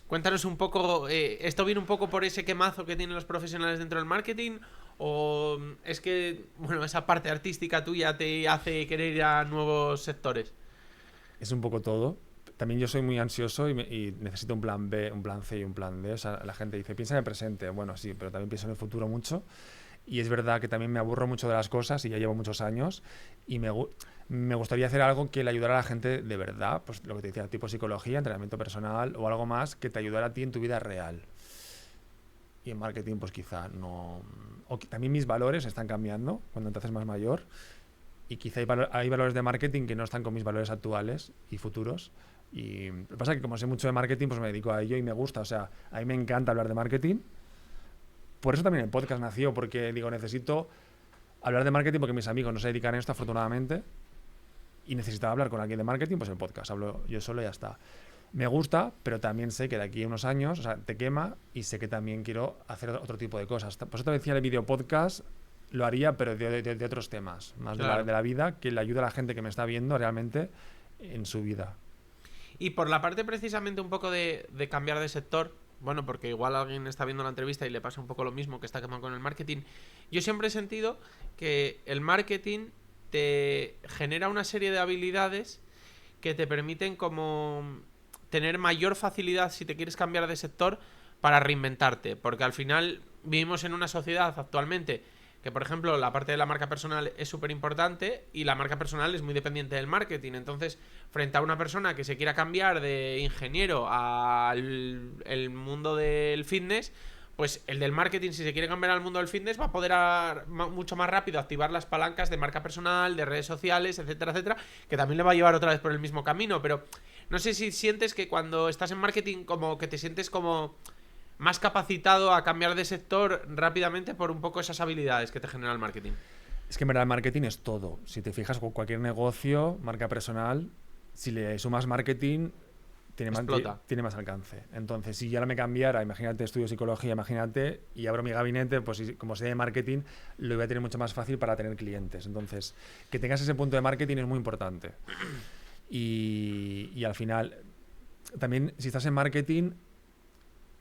Cuéntanos un poco, ¿esto viene un poco por ese quemazo que tienen los profesionales dentro del marketing? ¿O es que, bueno, esa parte artística tuya te hace querer ir a nuevos sectores? Es un poco todo. También yo soy muy ansioso y necesito un plan B, un plan C y un plan D. O sea, la gente dice, piensa en el presente. Bueno, sí, pero también pienso en el futuro mucho. Y es verdad que también me aburro mucho de las cosas y ya llevo muchos años. Y me gustaría hacer algo que le ayudara a la gente de verdad. Pues lo que te decía, tipo psicología, entrenamiento personal o algo más que te ayudara a ti en tu vida real. Y en marketing, pues quizá no... también mis valores están cambiando cuando te haces más mayor. Y quizá hay valores de marketing que no están con mis valores actuales y futuros. Y lo que pasa es que como sé mucho de marketing, pues me dedico a ello y me gusta. O sea, a mí me encanta hablar de marketing. Por eso también el podcast nació, porque digo, necesito hablar de marketing porque mis amigos no se dedican a esto, afortunadamente. Y necesitaba hablar con alguien de marketing, pues el podcast. Hablo yo solo y ya está. Me gusta, pero también sé que de aquí a unos años, o sea, te quema y sé que también quiero hacer otro tipo de cosas. Por eso te decía el video podcast, lo haría, pero de otros temas, más Claro. de la vida, que le ayude a la gente que me está viendo realmente en su vida. Y por la parte precisamente un poco de cambiar de sector, bueno, porque igual alguien está viendo la entrevista y le pasa un poco lo mismo, que está quemado con el marketing. Yo siempre he sentido que el marketing te genera una serie de habilidades que te permiten como tener mayor facilidad si te quieres cambiar de sector para reinventarte, porque al final vivimos en una sociedad actualmente que, por ejemplo, la parte de la marca personal es súper importante y la marca personal es muy dependiente del marketing. Entonces, frente a una persona que se quiera cambiar de ingeniero al el mundo del fitness, pues el del marketing, si se quiere cambiar al mundo del fitness, va a poder mucho más rápido activar las palancas de marca personal, de redes sociales, etcétera, etcétera, que también le va a llevar otra vez por el mismo camino. Pero no sé si sientes que cuando estás en marketing como que te sientes como más capacitado a cambiar de sector rápidamente por un poco esas habilidades que te genera el marketing. Es que en verdad el marketing es todo. Si te fijas, con cualquier negocio, marca personal, si le sumas marketing, tiene más alcance. Entonces, si yo ahora me cambiara, imagínate, estudio psicología, imagínate, y abro mi gabinete, pues como sé de marketing, lo voy a tener mucho más fácil para tener clientes. Entonces, que tengas ese punto de marketing es muy importante. Y al final, también, si estás en marketing,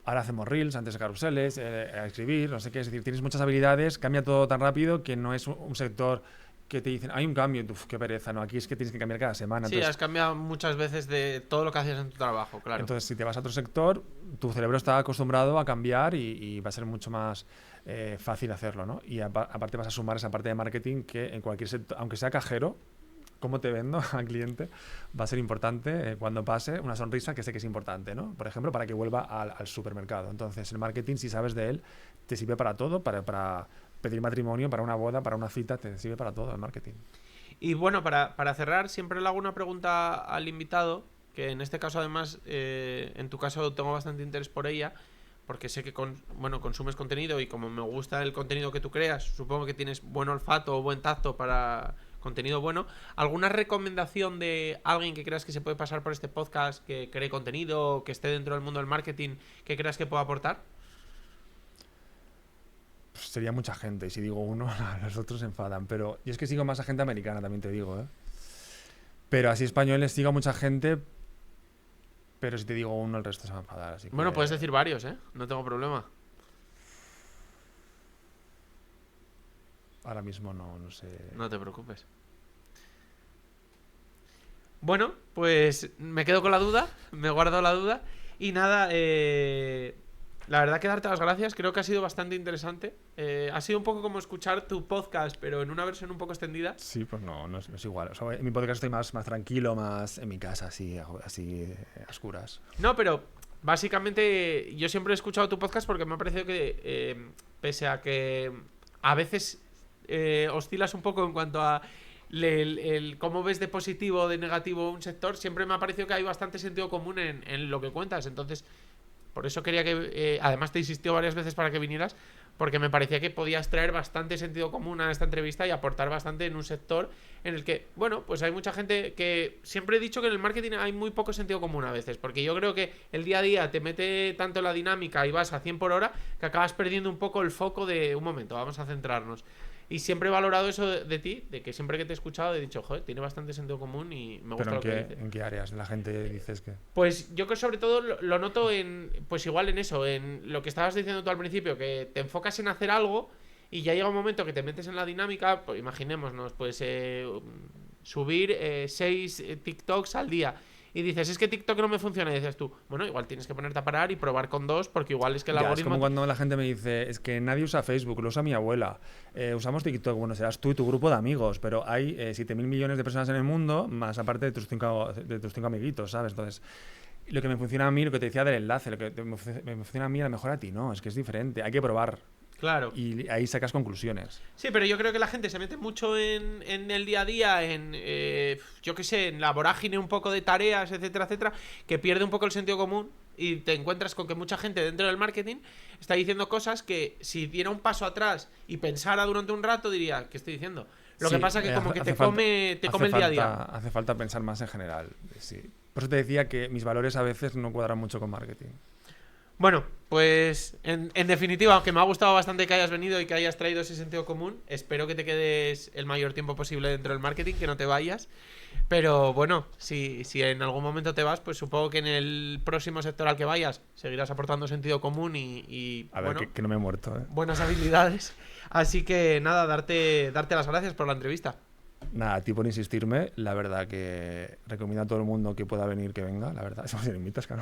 ahora hacemos reels, antes carruseles, a escribir, no sé qué. Es decir, tienes muchas habilidades, cambia todo tan rápido que no es un sector que te dicen, hay un cambio, uf, qué pereza, no, aquí es que tienes que cambiar cada semana. Sí, Entonces, has cambiado muchas veces de todo lo que hacías en tu trabajo, claro. entonces, si te vas a otro sector, tu cerebro está acostumbrado a cambiar y va a ser mucho más fácil hacerlo, ¿no? Y aparte vas a sumar esa parte de marketing que en cualquier sector, aunque sea cajero, cómo te vendo al cliente va a ser importante cuando pase una sonrisa, que sé que es importante, ¿no? Por ejemplo, para que vuelva al supermercado. Entonces, el marketing, si sabes de él, te sirve para todo, para pedir matrimonio, para una boda, para una cita, te sirve para todo el marketing. Y bueno, para cerrar, siempre le hago una pregunta al invitado, que en este caso además, en tu caso tengo bastante interés por ella, porque sé que consumes contenido y como me gusta el contenido que tú creas, supongo que tienes buen olfato o buen tacto para contenido bueno. ¿Alguna recomendación de alguien que creas que se puede pasar por este podcast, que cree contenido, que esté dentro del mundo del marketing, que creas que pueda aportar? Pues sería mucha gente, y si digo uno, los otros se enfadan. Pero yo es que sigo más a gente americana, también te digo, ¿eh? Pero así españoles sigo a mucha gente, pero si te digo uno, el resto se va a enfadar. Así que... Bueno, puedes decir varios, ¿eh? No tengo problema. Ahora mismo no sé. No te preocupes. Bueno, pues me quedo con la duda, me guardo la duda. Y nada, la verdad que darte las gracias, creo que ha sido bastante interesante. Ha sido un poco como escuchar tu podcast, pero en una versión un poco extendida. Sí, pues no es igual. O sea, en mi podcast estoy más tranquilo, más en mi casa, así a oscuras. No, pero básicamente yo siempre he escuchado tu podcast porque me ha parecido que, pese a que a veces oscilas un poco en cuanto a cómo ves de positivo o de negativo un sector, siempre me ha parecido que hay bastante sentido común en lo que cuentas. Entonces, por eso quería que, además te insistió varias veces para que vinieras, porque me parecía que podías traer bastante sentido común a esta entrevista y aportar bastante en un sector en el que, bueno, pues hay mucha gente que siempre he dicho que en el marketing hay muy poco sentido común a veces, porque yo creo que el día a día te mete tanto en la dinámica y vas a 100 por hora que acabas perdiendo un poco el foco de un momento, vamos a centrarnos. Y siempre he valorado eso de ti, de que siempre que te he escuchado he dicho, joder, tiene bastante sentido común y me gusta lo que dice. ¿En qué áreas la gente dices que...? Pues yo que sobre todo lo noto en, pues igual en eso, en lo que estabas diciendo tú al principio, que te enfocas en hacer algo y ya llega un momento que te metes en la dinámica, pues imaginémonos, pues subir 6 TikToks al día. Y dices, es que TikTok no me funciona. Y dices tú, bueno, igual tienes que ponerte a parar y probar con 2, porque igual es que el algoritmo... Es como cuando la gente me dice, es que nadie usa Facebook, lo usa mi abuela. Usamos TikTok, bueno, serás tú y tu grupo de amigos, pero hay 7.000 millones de personas en el mundo, más aparte de tus cinco amiguitos, ¿sabes? Entonces, lo que me funciona a mí, lo que te decía del enlace, lo que me funciona a mí, a lo mejor a ti no, es que es diferente, hay que probar. Claro. Y ahí sacas conclusiones. Sí, pero yo creo que la gente se mete mucho en el día a día, yo qué sé, en la vorágine un poco de tareas, etcétera, etcétera, que pierde un poco el sentido común y te encuentras con que mucha gente dentro del marketing está diciendo cosas que si diera un paso atrás y pensara durante un rato diría, ¿qué estoy diciendo? Lo Sí, que pasa que como que te hace falta- come el día a día. Hace falta pensar más en general, sí. Por eso te decía que mis valores a veces no cuadran mucho con marketing. Bueno, pues en definitiva, aunque me ha gustado bastante que hayas venido y que hayas traído ese sentido común, espero que te quedes el mayor tiempo posible dentro del marketing, que no te vayas. Pero bueno, si en algún momento te vas, pues supongo que en el próximo sector al que vayas seguirás aportando sentido común y A ver, bueno, que no me he muerto, ¿eh? buenas habilidades. Así que nada, darte las gracias por la entrevista. Nada, a ti por insistirme. La verdad que recomiendo a todo el mundo que pueda venir, que venga. La verdad, si me invitas, claro.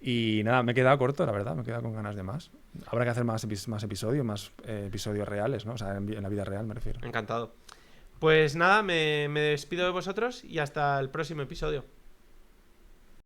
Y nada, me he quedado corto, la verdad. Me he quedado con ganas de más. Habrá que hacer más episodios, más episodios reales, ¿no? O sea, en la vida real me refiero. Encantado. Pues nada, me despido de vosotros y hasta el próximo episodio.